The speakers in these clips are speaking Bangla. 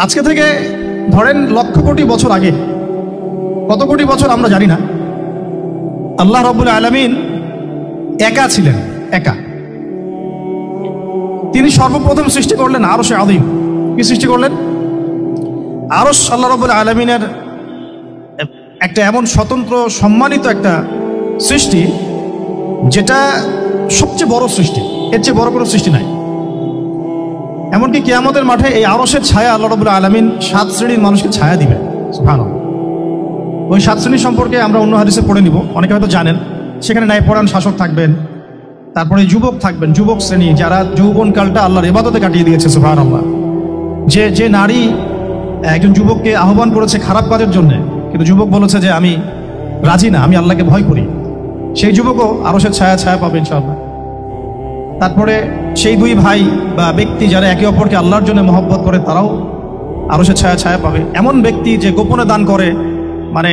আজকে থেকে ধরেন লক্ষ কোটি বছর আগে, কত কোটি বছর আমরা জানি না, আল্লাহ রাব্বুল আলামিন একা ছিলেন। একা তিনি সর্বপ্রথম সৃষ্টি করলেন আরশে আযীম। কি সৃষ্টি করলেন? আরশ আল্লাহ রাব্বুল আলামিনের একটা এমন স্বতন্ত্র সম্মানিত একটা সৃষ্টি, যেটা সবচেয়ে বড় সৃষ্টি, এর চেয়ে বড় কোনো সৃষ্টি নাই। এমনকি কিয়ামতের মাঠে এই আরশের ছায়া আল্লাহ রাব্বুল আলামিন 7 শ্রেণীর মানুষকে ছায়া দিবেন। সুবহানাল্লাহ। ওই 7 শ্রেণী সম্পর্কে আমরা অন্য হাদিসে পড়ে নিব, অনেকে হয়তো জানেন। সেখানে ন্যায়পরায়ণ শাসক থাকবেন, তারপরে যুবক থাকবেন, যুবক শ্রেণী যারা যৌবনকালটা আল্লাহর ইবাদতে কাটিয়ে দিয়েছে। সুবহানাল্লাহ। যে নারী একজন যুবককে আহ্বান করেছে খারাপ কাজের জন্য, কিন্তু যুবক বলেছে যে আমি রাজি না, আমি আল্লাহকে ভয় করি, সেই যুবকও আরশের ছায়া পাবে ইনশাআল্লাহ। তারপরে সেই দুই ভাই বা ব্যক্তি যারা একে অপরকে আল্লাহর জন্য মহব্বত করে, তারাও আরশের ছায়া পাবে। এমন ব্যক্তি যে গোপনে দান করে, মানে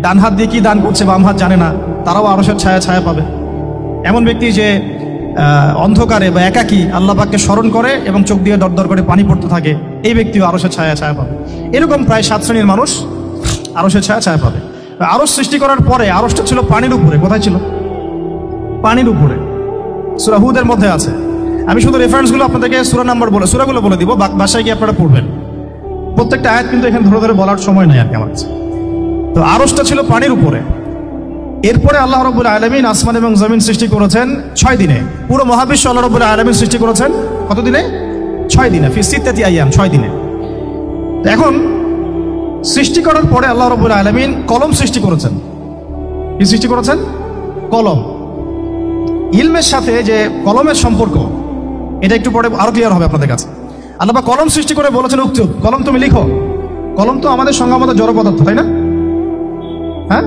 ডান হাত দিয়ে কি দান করছে বাম হাত জানে না, তারাও আরশের ছায়া পাবে। এমন ব্যক্তি যে অন্ধকারে বা একাকী আল্লাহ পাককে স্মরণ করে এবং চোখ দিয়ে দরদর করে পানি পড়তে থাকে, এই ব্যক্তিও আরশের ছায়া পাবে। এরকম প্রায় 7 শ্রেণীর মানুষ আরশের ছায়া পাবে। আরশ সৃষ্টি করার পরে আরশটা ছিল পানির উপরে। কোথায় ছিল? পানির উপরে। সূরা হুদের মধ্যে আছে। আমি শুধু রেফারেন্সগুলো আপনাদেরকে সূরাগুলো বলে দিব, বাসায় গিয়ে আপনারা পড়বেন। প্রত্যেকটা আয়াত কিন্তু এখানে ধরে ধরে বলার সময় নেই আর কি আমার কাছে। তো আরশটা ছিল পানির উপরে। এরপরে আল্লাহ রাব্বুল আলামিন আসমান এবং জমিন সৃষ্টি করেছেন 6 দিনে। পুরো মহাবিশ্ব আল্লাহ রাব্বুল আলামিন সৃষ্টি করেছেন কত দিনে? 6 দিনে। ফি সিত্তাতি আইয়াম, 6 দিনে। এখন সৃষ্টি করার পরে আল্লাহ রাব্বুল আলামিন কলম সৃষ্টি করেছেন। কি সৃষ্টি করেছেন? কলম। ইলমের সাথে যে কলমের সম্পর্ক, এটা একটু পরে আরো ক্লিয়ার হবে আপনাদের কাছে। আল্লাহ পাক কলম সৃষ্টি করে বলেছেন উক্তুব, কলম তুমি লিখো। কলম তো আমাদের সংজ্ঞামত জড় পদার্থ, তাই না? হ্যাঁ,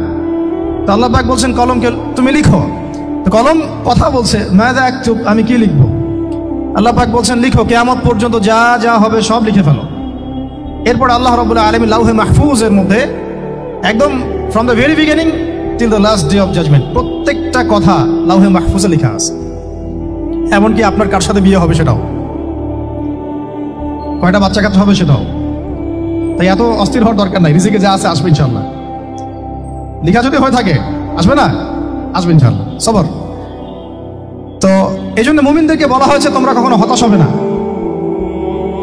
তো আল্লাহ পাক বলছেন কলমকে তুমি লিখো। তো কলম কথা বলছে, মাযা আকতুব, আমি কি লিখবো? আল্লাহ পাক বলছেন লিখো, কিয়ামত পর্যন্ত যা যা হবে সব লিখে ফেলো। এরপর আল্লাহ রাব্বুল আলামিন লাউহে মাহফুজের মধ্যে একদম from the very beginning till the last day of judgement প্রত্যেকটা কথা লাউহে মাহফুজে লেখা আছে। এমনকি আপনার কার সাথে বিয়ে হবে সেটাও, কয়টা বাচ্চা কাচ্চা হবে সেটাও। তাই এত অস্থির হওয়ার দরকার নাই, রিজিকে যা আছে আসবে ইনশাআল্লাহ। লেখা যদি হয়ে থাকে আসবে না? আসবে ইনশাআল্লাহ। সবর। তো এই জন্য মুমিনদেরকে বলা হয়েছে তোমরা কখনো হতাশ হবে না,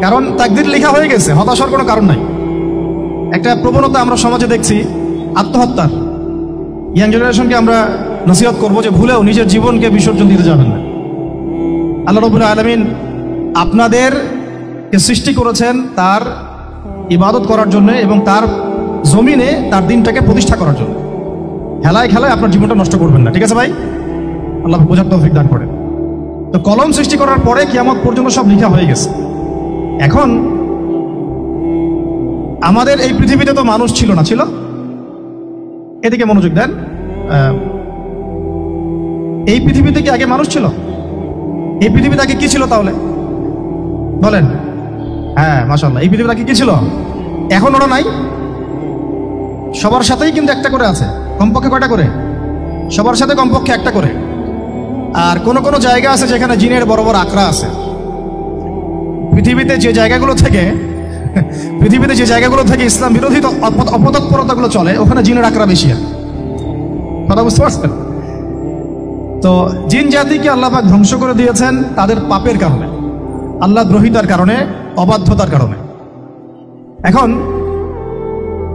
কারণ তাকদীর লেখা হয়ে গেছে, হতাশ হওয়ার কোনো কারণ নাই। একটা প্রবণতা আমরা সমাজে দেখছি আত্মহত্যার। ইয়াং জেনারেশনকে আমরা নসিহত করবো যে ভুলেও নিজের জীবনকে বিসর্জন দিতে যাবেন না। আল্লাহ রাব্বুল আলামিন আপনাদেরকে সৃষ্টি করেছেন তার ইবাদত করার জন্য এবং তার জমিনে তার দিনটাকে প্রতিষ্ঠা করার জন্য। হেলায় খেলায় আপনার জীবনটা নষ্ট করবেন না, ঠিক আছে ভাই? আল্লাহ বোঝার তৌফিক দান করেন। তো কলম সৃষ্টি করার পরে কিয়ামত পর্যন্ত সব লেখা হয়ে গেছে। এখন আমাদের এই পৃথিবীতে তো মানুষ ছিল না, ছিল? এদিকে মনোযোগ দেন। এই পৃথিবীতে কি আগে মানুষ ছিল? এই পৃথিবীতে আগে কি ছিল তাহলে বলেন? হ্যাঁ, মাশাআল্লাহ। এই পৃথিবীতে আগে কি ছিল? এখন ওরা নাই। সবার সাথেই কিন্তু একটা করে আছে, কমপক্ষে কয়টা করে? সবার সাথে কমপক্ষে একটা করে। আর কোন কোন জায়গা আছে যেখানে জিনের বড় বড় আকড়া আছে। পৃথিবীতে যে জায়গাগুলো থেকে ইসলাম বিরোধী অপতৎপরতাগুলো চলে, ওখানে জিনের আকড়া বেশি। কথা বুঝতে পারছেন? তো জিন জাতিকে আল্লাহ পাক ধ্বংস করে দিয়েছেন তাদের পাপের কারণে, আল্লাহ দ্রোহিতার কারণে, অবাধ্যতার কারণে। এখন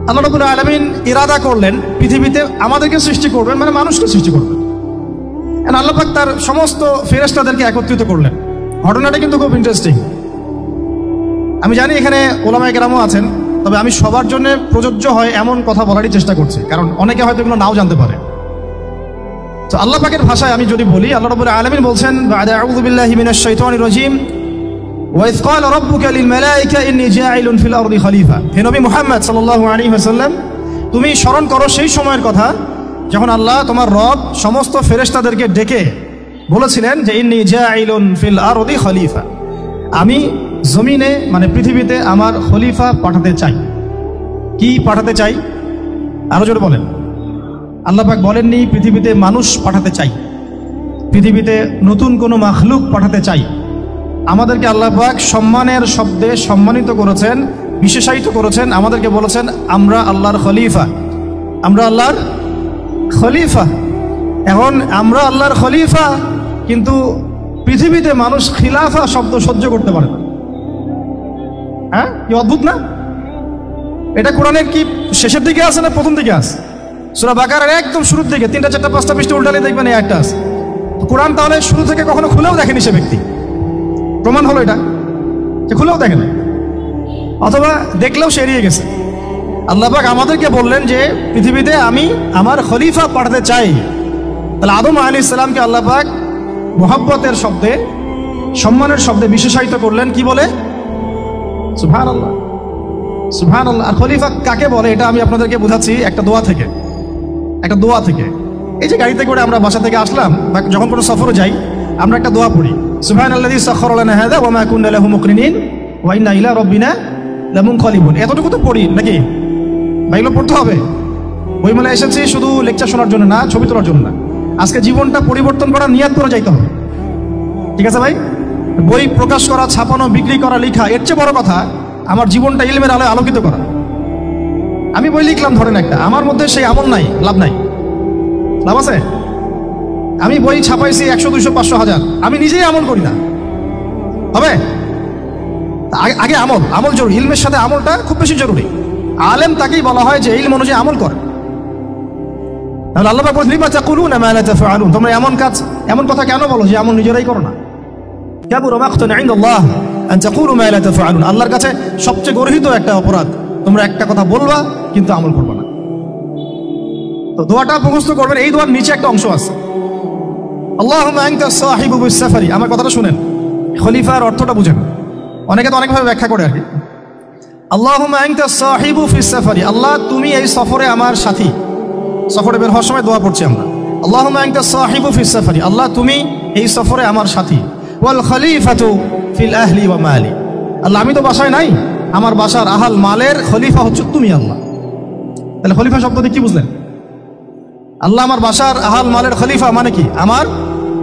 আল্লাহ রাব্বুল আলামিন ইরাদা করলেন পৃথিবীতে আমাদেরকে সৃষ্টি করবেন, মানে মানুষকে সৃষ্টি করবেন। আল্লাহ পাক তার সমস্ত ফেরেশতাদেরকে একত্রিত করলেন। ঘটনাটা কিন্তু খুব ইন্টারেস্টিং। আমি জানি এখানে ওলামায়ে কেরামও আছেন, তবে আমি সবার জন্য প্রযোজ্য হয় এমন কথা বলারই চেষ্টা করছি, কারণ অনেকে হয়তো এগুলো নাও জানতে পারে। তো আল্লাহ পাকের ভাষায় আমি যদি বলি, আল্লাহ রাব্বুল আলামিন বলছেন আউযু বিল্লাহি মিনাশ শাইতানির রাজীম ওয়া ইয ক্বালা রাব্বুকা লিল মালায়েকা ইন্নী জাঈলুন ফিল আরদি খলিফা। হে নবী মুহাম্মদ সাল্লাল্লাহু আলাইহি ওয়াসাল্লাম, তুমি স্মরণ করো সেই সময়ের কথা যখন আল্লাহ তোমার রব সমস্ত ফেরেশতাদেরকে ডেকে বলেছিলেন যে ইন্নী জাঈলুন ফিল আরদি খলিফা, আমি জমিনে মানে পৃথিবীতে আমার খলিফা পাঠাতে চাই। কি পাঠাতে চাই? আরো জোরে বলেন। আল্লাহ পাক বলেননি পৃথিবীতে মানুষ পাঠাতে চাই, পৃথিবীতে নতুন কোনো মাখলুক পাঠাতে চাই। আমাদেরকে আল্লাহ পাক সম্মানের শব্দে সম্মানিত করেছেন বিশেষায়িত করেছেন, আমাদেরকে বলেছেন আমরা আল্লাহর খলিফা, আমরা আল্লাহর খলিফা। এখন আমরা আল্লাহর খলিফা, কিন্তু পৃথিবীতে মানুষ খিলাফা শব্দ সহ্য করতে পারে না। হ্যাঁ, কি অদ্ভুত না? এটা কোরআনের কি শেষের দিকে আছে না প্রথম দিকে আছে? সূরা বাকারার একদম শুরুর দিকে 3টা 4টা 5টা পৃষ্ঠা উল্টালে দেখবেন এই একটা আছে। কোরআন তাহলে শুরু থেকে কখনো খুলেও দেখেনি সে ব্যক্তি, প্রমাণ হলো এটা যে খুলেও দেখেন, অথবা দেখলেও সে এড়িয়ে গেছে। আল্লাহ পাক আমাদেরকে বললেন যে পৃথিবীতে আমি আমার খলিফা পাঠাতে চাই। তাহলে আদম আলাইহিস সালামকে আল্লাহ পাক মোহাব্বতের শব্দে, সম্মানের শব্দে বিশেষায়িত করলেন কি বলে? সুবহানাল্লাহ, সুবহানাল্লাহ। আর খলিফা কাকে বলে এটা আমি আপনাদেরকে বোঝাচ্ছি একটা দোয়া থেকে, একটা দোয়া থেকে। এই যে গাড়িতে করে আমরা বাসা থেকে আসলাম বা যখন কোনো সফরে যাই, আমরা একটা দোয়া পড়ি, সুবহানাল্লাযী সাখখারা লানা হাযা ওয়া মা কুন্না লাহু মুকরিনিন ওয়া ইন্না ইলা রাব্বিনা লামুনকালিবুন। এতটুকু তো পড়ি নাকি? ভাই, এগুলো পড়তে হবে। বইমেলা এসেছি শুধু লেকচার শোনার জন্য না, ছবি তোলার জন্য না। আজকে জীবনটা পরিবর্তন করার নিয়াত করে যাইতে হবে, ঠিক আছে ভাই? বই প্রকাশ করা, ছাপানো, বিক্রি করা, লেখা, এর চেয়ে বড় কথা আমার জীবনটা ইলমের আলোয় আলোকিত করা। আমি বই লিখলাম ধরেন একটা, আমার মধ্যে সেই আমল নাই, লাভ নাই। লাভ আছে? আমি বই ছাপাইছি 100, 200, 500, 1000, আমি নিজেই আমল করি না, হবে? আগে আমল, আমল জরুরি। ইলমের সাথে আমলটা খুব বেশি জরুরি। আলেম তাকেই বলা হয় যে ইলম অনুযায়ী আমল করে। তাহলে আল্লাহ পাক বলেন লিমা তাকুলুনা মা লা তাফআলুন, তোমরা এমন কাজ, এমন কথা কেন বলো যে আমল নিজেরাই করো না? কাবুরা মাকতান ইনদাল্লাহ আন তাকুলু মা লা তাফআলুন, আল্লাহর কাছে সবচেয়ে গর্হিত একটা অপরাধ, তোমরা একটা কথা বলবা কিন্তু আমল করবে না। তো দোয়াটা মুখস্থ করবেন। এই দোয়ার নিচে একটা অংশ আছে, আল্লাহুম্মা আনতা সাহিবু বিস সাফারি। আমার কথাটা শুনেন, খলিফার অর্থটা বুঝেন। অনেকে তো অনেকভাবে ব্যাখ্যা করে আর কি। আল্লাহুম্মা আনতা সাহিবু ফিস সাফারি, আল্লাহ তুমি এই সফরে আমার সাথী। সফরে বের হওয়ার সময় দোয়া পড়ছি আমরা, আল্লাহুম্মা আনতা সাহিবু ফিস সাফারি, আল্লাহ তুমি এই সফরে আমার সাথী। ওয়াল খলিফাতু ফিল আহলি ওয়া মালি, আল্লাহ আমি তো বাসায় নাই, আমার বাসার আহাল মালের খলিফা হচ্ছে তুমি আল্লাহ। তাহলে খলিফা শব্দ দিয়ে কি বুঝলেন? আল্লাহ আমার বাসার আহাল মালের খলিফা মানে কি? আমার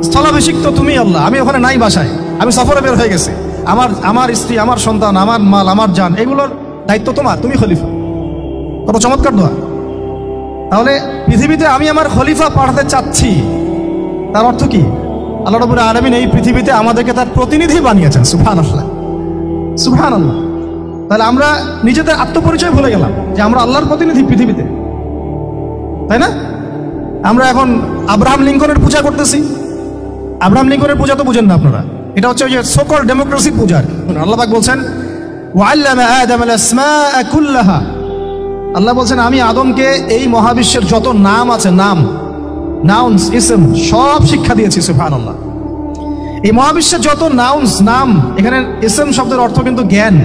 স্থলাভিষিক্ত তুমি আল্লাহ, আমি ওখানে নাই বাসায়, আমি সফরে বের হয়ে গেছি, আমার স্ত্রী, আমার সন্তান, আমার মাল, আমার জান, এগুলোর দায়িত্ব তোমার, তুমি খলিফা। কত চমৎকার দোয়া। তাহলে পৃথিবীতে আমি আমার খলিফা পাঠাতে চাচ্ছি, তার অর্থ কি? আল্লাহ রাব্বুল আলামিন এই পৃথিবীতে আমাদেরকে তার প্রতিনিধি বানিয়েছেন। সুবহানাল্লাহ, সুবহানাল্লাহ। তাহলে আমরা নিজেদের আত্মপরিচয় ভুলে গেলাম যে আমরা আল্লাহর প্রতিনিধি পৃথিবীতে, তাই না? আমরা এখন আব্রাহাম লিঙ্কনের পূজা করতেছি। আব্রাহাম লিঙ্কনের পূজা তো বুঝেন না আপনারা, এটা হচ্ছে ওই যে সকল ডেমোক্রেসি পূজা। আল্লাহ পাক বলছেন ওয়াল্লামা আদামাল আসমাআ কুল্লাহা, আল্লাহ বলছেন আমি আদমকে এই মহাবিশ্বের যত নাম আছে, নাম, নাউন্স, ইসম, সব শিক্ষা দিয়েছি। সুবহানাল্লাহ। এই মহাবিশ্বের যত নাউন্স, নাম, এখানে ইসম শব্দের অর্থ কিন্তু জ্ঞান।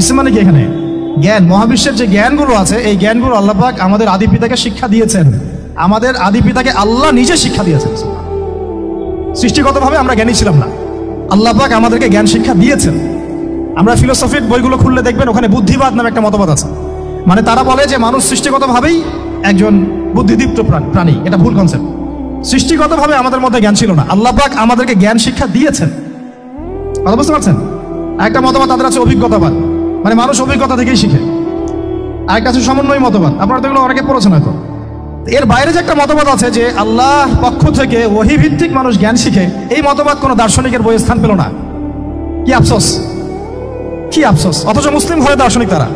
ইসম মানে কি? এখানে জ্ঞান। মহাবিশ্বের যে জ্ঞানগুলো আছে, এই জ্ঞানগুলো আল্লাহ পাক আমাদের আদি পিতাকে শিক্ষা দিয়েছেন। আমাদের আদি পিতাকে আল্লাহ নিজে শিক্ষা দিয়েছেন। সৃষ্টিগতভাবে আমরা জ্ঞানী ছিলাম না, আল্লাহ পাক আমাদেরকে জ্ঞান শিক্ষা দিয়েছেন। আমরা ফিলোসফির বইগুলো খুললে দেখবেন ওখানে বুদ্ধিবাদ নামে একটা মতবাদ আছে। মানে তারা বলে যে মানুষ সৃষ্টিগতভাবেই একজন বুদ্ধিদীপ্ত প্রাণী। এটা ভুল কনসেপ্ট। সৃষ্টিগতভাবে আমাদের মধ্যে জ্ঞান ছিল না, আল্লাহ পাক আমাদেরকে জ্ঞান শিক্ষা দিয়েছেন। কথা বুঝতে পারছেন? একটা মতবাদ তাদের আছে অভিজ্ঞতাবাদ, মানে মানুষ অভিজ্ঞতা থেকেই শিখে। আরেকটা আছে সমন্বয় মতবাদ, আপনারা তো এগুলো অনেকে পড়েছেন হয়তো। এর বাইরে যে একটা মতবাদ আছে যে আল্লাহর পক্ষ থেকে ওহী ভিত্তিক মানুষ জ্ঞান শিখে, এই মতবাদ কোনো দার্শনিকের বইয়ে স্থান পেল না। কি আফসোস, কি আফসোস। অথচ মুসলিম ঘরে দার্শনিক তারা।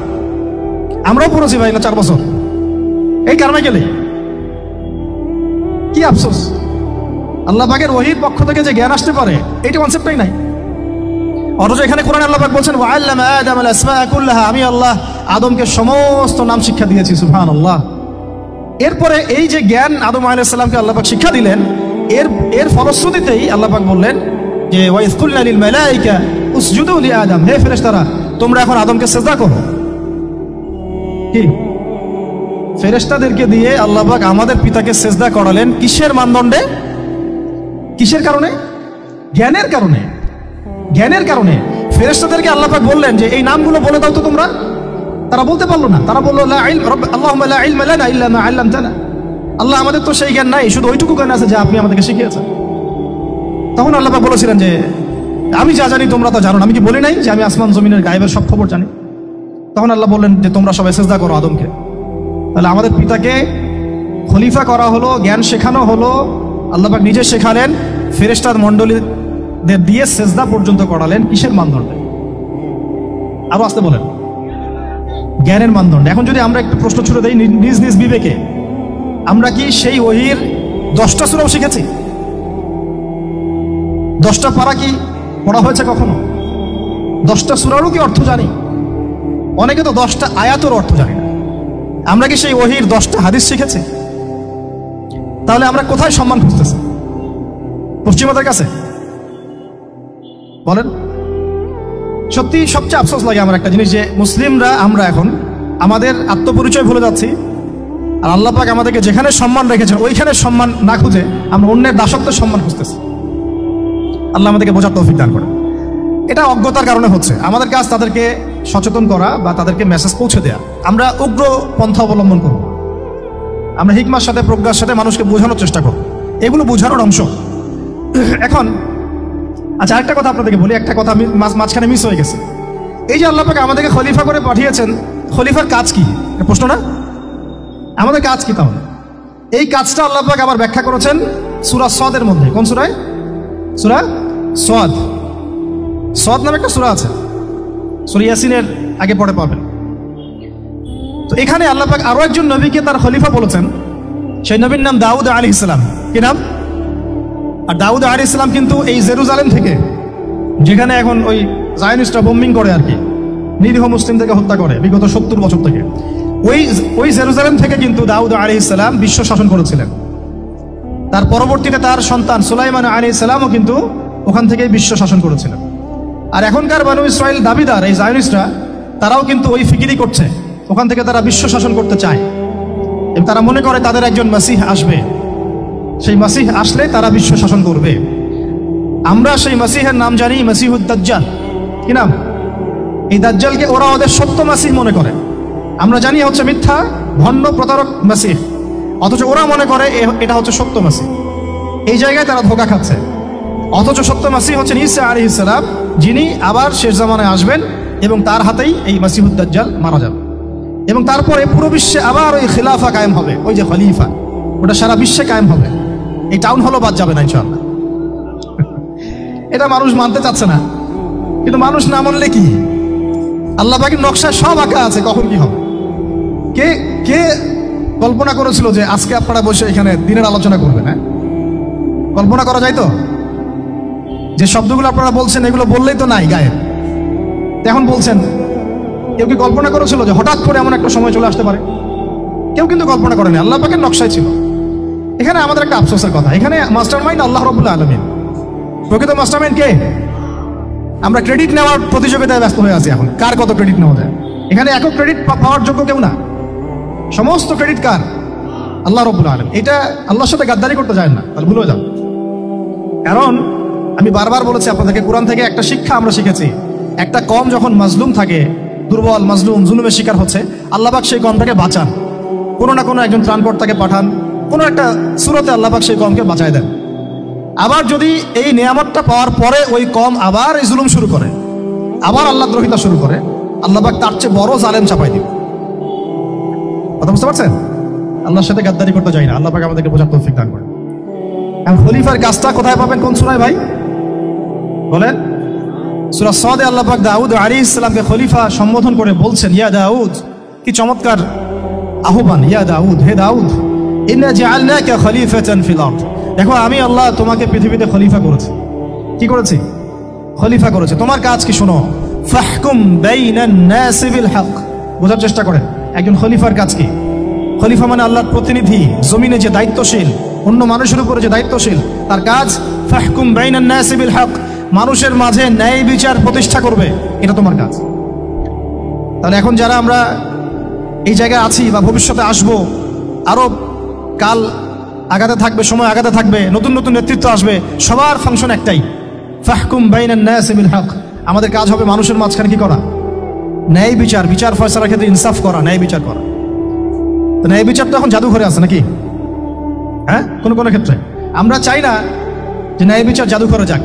আমরাও পড়েছি ভাই 4 বছর এই কারণে গেলে। কি আফসোস, আল্লাহ পাকের ওহীর পক্ষ থেকে যে জ্ঞান আসতে পারে এইটা কনসেপ্টটাই নাই। অথচ এখানে কোরআনে আল্লাহ পাক বলছেন ওয়াল্লামা আদামাল আসমাআ কুল্লাহা, আমি আল্লাহ আদমকে সমস্ত নাম শিক্ষা দিয়েছি। সুবহানাল্লাহ। এরপরে এই যে জ্ঞান আদম আলাইহিস সালামকে আল্লাহ পাক শিক্ষা দিলেন, এর ফলশ্রুতিতেই আল্লাহ পাক বললেন যে ওয়াইজ কুলনা লিল মালাইকা উসজুদু লি আদম, হে ফেরেশতারা তোমরা এখন আদমকে সিজদা করো। কি ফেরেশতাদেরকে দিয়ে আল্লাহ পাক আমাদের পিতাকে সিজদা করালেন কিসের মানদণ্ডে? কিসের কারণে? জ্ঞানের কারণে। জ্ঞানের কারণে ফেরেশতাদেরকে আল্লাহ পাক বললেন যে এই নামগুলো বলে দাও তো তোমরা। তারা বলতে পারলো না। তারা বললো লা ইলম আল্লাহুম্মা লা ইলমা লানা ইল্লা মা আল্লামতানা, আল্লাহ আমাদের তো সেই জ্ঞান নাই, শুধু ওইটুকু জ্ঞান আছে যা আপনি আমাদেরকে শিখিয়েছেন। তখন আল্লাহ পাক বলেছিলেন যে আমি যা জানি তোমরা তো জানো না। আমি কি বলি নাই যে আমি আসমান জমিনের গায়েবের সব খবর জানি? তখন আল্লাহ বললেন যে তোমরা সবাই সিজদা করো আদমকে। তাহলে আমাদের পিতাকে খলিফা করা হলো, জ্ঞান শেখানো হলো, আল্লাহ পাক নিজে শেখালেন, ফেরেশতার মণ্ডলীদের দিয়ে সিজদা পর্যন্ত করালেন। কিসের মানদণ্ডে? আরো আসতে বলেন, জ্ঞানের মানদণ্ডে। এখন যদি আমরা একটু প্রশ্ন ছুড়ে দেই নিজ নিজ বিবেকে, আমরা কি সেই ওহীর 10টা সূরাও শিখেছি? 10টা পারা কি পড়া হয়েছে কখনো? 10টা সূরারও কি অর্থ জানি? অনেকে তো 10টা আয়াতের অর্থ জানি না। আমরা কি সেই ওহীর 10টা হাদিস শিখেছি? তাহলে আমরা কোথায় সম্মান খুঁজতেছি? পশ্চিমাদের কাছে? বলেন। সত্যি সবচেয়ে আফসোস লাগে আমার একটা জিনিস, যে মুসলিমরা আমরা এখন আমাদের আত্মপরিচয় ভুলে যাচ্ছি, আর আল্লাহ পাক আমাদেরকে যেখানে সম্মান রেখেছেন ওইখানে সম্মান না খুঁজে আমরা অন্যের দাসত্বের সম্মান খুঁজতেছি। আল্লাহ আমাদেরকে বোঝার তৌফিক দান করে। এটা অজ্ঞতার কারণে হচ্ছে। আমাদের কাজ তাদেরকে সচেতন করা বা তাদেরকে মেসেজ পৌঁছে দেওয়া। আমরা উগ্র পন্থা অবলম্বন করব, আমরা হিকমার সাথে প্রজ্ঞার সাথে মানুষকে বোঝানোর চেষ্টা করব, এগুলো বোঝানোর অংশ। এখন আচ্ছা, আরেকটা কথা আপনাদেরকে বলি, একটা কথা মাঝখানে মিস হয়ে গেছে। এই যে আল্লাহ পাক আমাদেরকে খলিফা করে পাঠিয়েছেন, খলিফার কাজ কি? প্রশ্ন না? আমাদের কাজ কি তাহলে? এই কাজটা আল্লাহ পাক আবার ব্যাখ্যা করেছেন সূরা সদের মধ্যে। কোন সূরায়? সূরা সদ। সদ নামে একটা সূরা আছে, সূরা ইয়াসিনের আগে পড়ে পাবেন। তো এখানে আল্লাহ পাক আরো একজন নবীকে তার খলিফা বলেছেন। সেই নবীর নাম দাউদ আলাইহিস সালাম। কি নাম? আর দাউদ আলাইহিস সালাম কিন্তু এই জেরুজালেম থেকে, যেখানে এখন ওই জায়নিস্টরা বোম্বিং করে আর কি, নিরীহ মুসলিমদেরকে হত্যা করে বিগত 70 বছর থেকে, ওই জেরুজালেম থেকে কিন্তু দাউদ আলাইহিস সালাম বিশ্ব শাসন করেছিলেন। তার পরবর্তীতে তার সন্তান সুলাইমান আলাইহিস সালামও কিন্তু ওখান থেকেই বিশ্ব শাসন করেছিলেন। আর এখনকার বানু ইসরাইল দাবিদার এই জায়নিস্টরা, তারাও কিন্তু ওই ফিকিরি করছে, ওখান থেকে তারা বিশ্ব শাসন করতে চায় এবং তারা মনে করে তাদের একজন মাসিহ আসবে, সেই মাসিহ আসলে তারা বিশ্ব শাসন করবে। আমরা সেই মাসিহের নাম জানি মাসিহুদ দাজ্জাল। কি নাম? এই দাজ্জালকে ওরা ওদের সত্য মাসিহ মনে করে, আমরা জানি হচ্ছে মিথ্যা ভণ্ড প্রতারক মাসিহ, অথচ ওরা মনে করে এটা হচ্ছে সত্য মাসিহ। এই জায়গায় তারা ধোঁকা খাচ্ছে। অথচ সত্য মাসিহ হচ্ছেন ঈসা আলাইহিস সালাম, যিনি আবার শেষ জামানায় আসবেন এবং তার হাতেই এই মাসিহুদ দাজ্জাল মারা যাবে। এবং তারপরে পুরো বিশ্বে আবার ওই খিলাফা কায়েম হবে, ওই যে খলিফা, ওটা সারা বিশ্বে কায়েম হবে। এই টাউন হলও বাদ যাবে না ইনশাআল্লাহ। এটা মানুষ মানতে চাচ্ছে না, কিন্তু মানুষ না মানলে কি? আল্লাহ পাকের নকশায় সব আঁকা আছে কখন কি হবে। কে কে কল্পনা করেছিল যে আজকে আপনারা বসে এখানে দিনের আলোচনা করবেন? হ্যাঁ, কল্পনা করা যায় তো? যে শব্দগুলো আপনারা বলছেন এগুলো বললেই তো নাই গায়ে, এখন বলছেন। কেউ কি কল্পনা করেছিল যে হঠাৎ করে এমন একটা সময় চলে আসতে পারে? কেউ কিন্তু কল্পনা করেনি, আল্লাহ পাকের নকশায় ছিল। এখানে আমাদের একটা আফসোসের কথা, এখানে মাস্টারমাইন্ড আল্লাহ রাব্বুল আলামিন। প্রকৃত মাস্টারমাইন্ড কে? আমরা ক্রেডিট নেওয়ার প্রতিযোগিতায় ব্যস্ত হয়ে আছি এখন, কার কত ক্রেডিট নেওয়া যায়। এখানে একক ক্রেডিট পাওয়ার যোগ্য কেউ না, সমস্ত ক্রেডিট কার? আল্লাহ রাব্বুল আলামিন। এটা আল্লাহর সাথে গাদ্দারি করতে যায় না, তাহলে ভুলে যাও। কারণ আমি বারবার বলেছি আপনাদেরকে, কোরআন থেকে একটা শিক্ষা আমরা শিখেছি, একটা কম যখন মাজলুম থাকে, দুর্বল মাজলুম জুলুমের শিকার হচ্ছে, আল্লাহ পাক সেই কমটাকে বাঁচান, কোনো না কোনো একজন ত্রাণকর্তাকে পাঠান, কোনো একটা সূরাতে আল্লাহ পাক সেই কমকে বাঁচায় দেন। আবার যদি এই নিয়ামতটা পাওয়ার পরে ওই কম আবার এই জুলুম শুরু করে, আবার আল্লাহ দ্রোহিতা শুরু করে, আল্লাহ পাক তার চেয়ে বড় জালেম চাপাই দিবে। কথা বুঝতে পারছেন? আল্লাহর সাথে গাদ্দারি করতে যাই না, আল্লাহ পাক আমাদেরকে বোঝার তৌফিক দান করে। এখন খলিফার কাজটা কোথায় পাবেন? কোন সূরায় ভাই বলেন? সূরা সদে আল্লাহ পাক দাউদ আলাইহিস সালামকে খলিফা সম্বোধন করে বলছেন, ইয়া দাউদ। কি চমৎকার আহ্বান! ইয়া দাউদ, হে দাউদ, ইন্না জাআলনাকা খলিফাতান ফিল আরদ। দেখো, আমি আল্লাহ তোমাকে পৃথিবীতে খলিফা করেছি। কি করেছি? খলিফা করেছে। তোমার কাজ কি শোনো, ফাহকুম বাইনান নাসি বিল হক। বোঝার চেষ্টা করেন একজন খলিফার কাজ কি। খলিফা মানে আল্লাহর প্রতিনিধি, জমিনে যে দায়িত্বশীল, অন্য মানুষের উপরে যে দায়িত্বশীল, তার কাজ ফাহকুম বাইনান নাসি বিল হক, মানুষের মাঝে ন্যায় বিচার প্রতিষ্ঠা করবে, এটা তোমার কাজ। তাহলে এখন যারা আমরা এই জায়গায় আছি বা ভবিষ্যতে আসব, আরো কাল আগাতে থাকবে, সময় আগাতে থাকবে, নতুন নতুন নেতৃত্ব আসবে, সবার ফাংশন একটাই, ফাহকুম বাইনান নাসি বিল হক। আমাদের কাজ হবে মানুষের মাঝখানে কি করা? ন্যায় বিচার, বিচার ফয়সালার ক্ষেত্রে ইনসাফ করা, ন্যায় বিচার করা। তো ন্যায় বিচার তো এখন জাদুঘরে আছে নাকি? হ্যাঁ, কোনো কোনো ক্ষেত্রে আমরা চাই না যে ন্যায় বিচার জাদুঘরে যাক,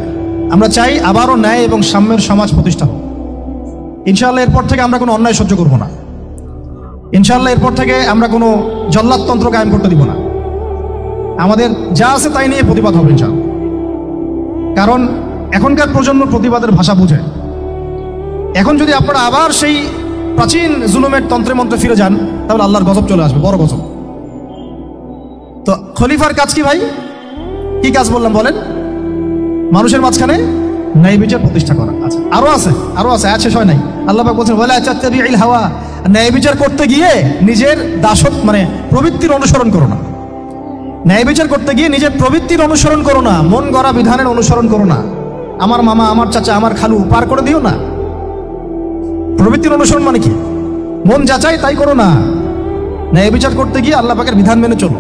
আমরা চাই আবারও ন্যায় এবং সাম্যের সমাজ প্রতিষ্ঠা হোক। ইনশাআল্লাহ এরপর থেকে আমরা কোনো অন্যায় সহ্য করব না। ইনশাআল্লাহ এরপর থেকে আমরা কোনো জল্লাদতন্ত্র কায়েম করতে দিব না। আমাদের যা আছে তাই নিয়ে প্রতিবাদ হবে ইনশাআল্লাহ। কারণ এখনকার প্রজন্ম প্রতিবাদের ভাষা বুঝে। এখন যদি আপনারা আবার সেই প্রাচীন জুলুমের তন্ত্রে মন্ত্রে ফিরে যান, তাহলে আল্লাহর গজব চলে আসবে, বড় গজব। তো খলিফার কাজ কি ভাই? কি কাজ বললাম বলেন? মানুষের মাঝখানে ন্যায় বিচার প্রতিষ্ঠা করা। আচ্ছা, আরো আছে আয়াত শেষ হয় নাই। আল্লাহ পাক বলছেন ওয়ালা তাত্তাবিউল হাওয়া, ন্যায় বিচার করতে গিয়ে নিজের দাসত্ব মানে প্রবৃত্তির অনুসরণ করো না। ন্যায় বিচার করতে গিয়ে নিজের প্রবৃত্তির অনুসরণ করো না, মন গড়া বিধানের অনুসরণ করো না। আমার মামা, আমার চাচা, আমার খালু পার করে দিও না। প্রবৃত্তির অনুসরণ মানে কি? মন যাচাই তাই করো না। ন্যায় বিচার করতে গিয়ে আল্লাহ পাকের বিধান মেনে চলো।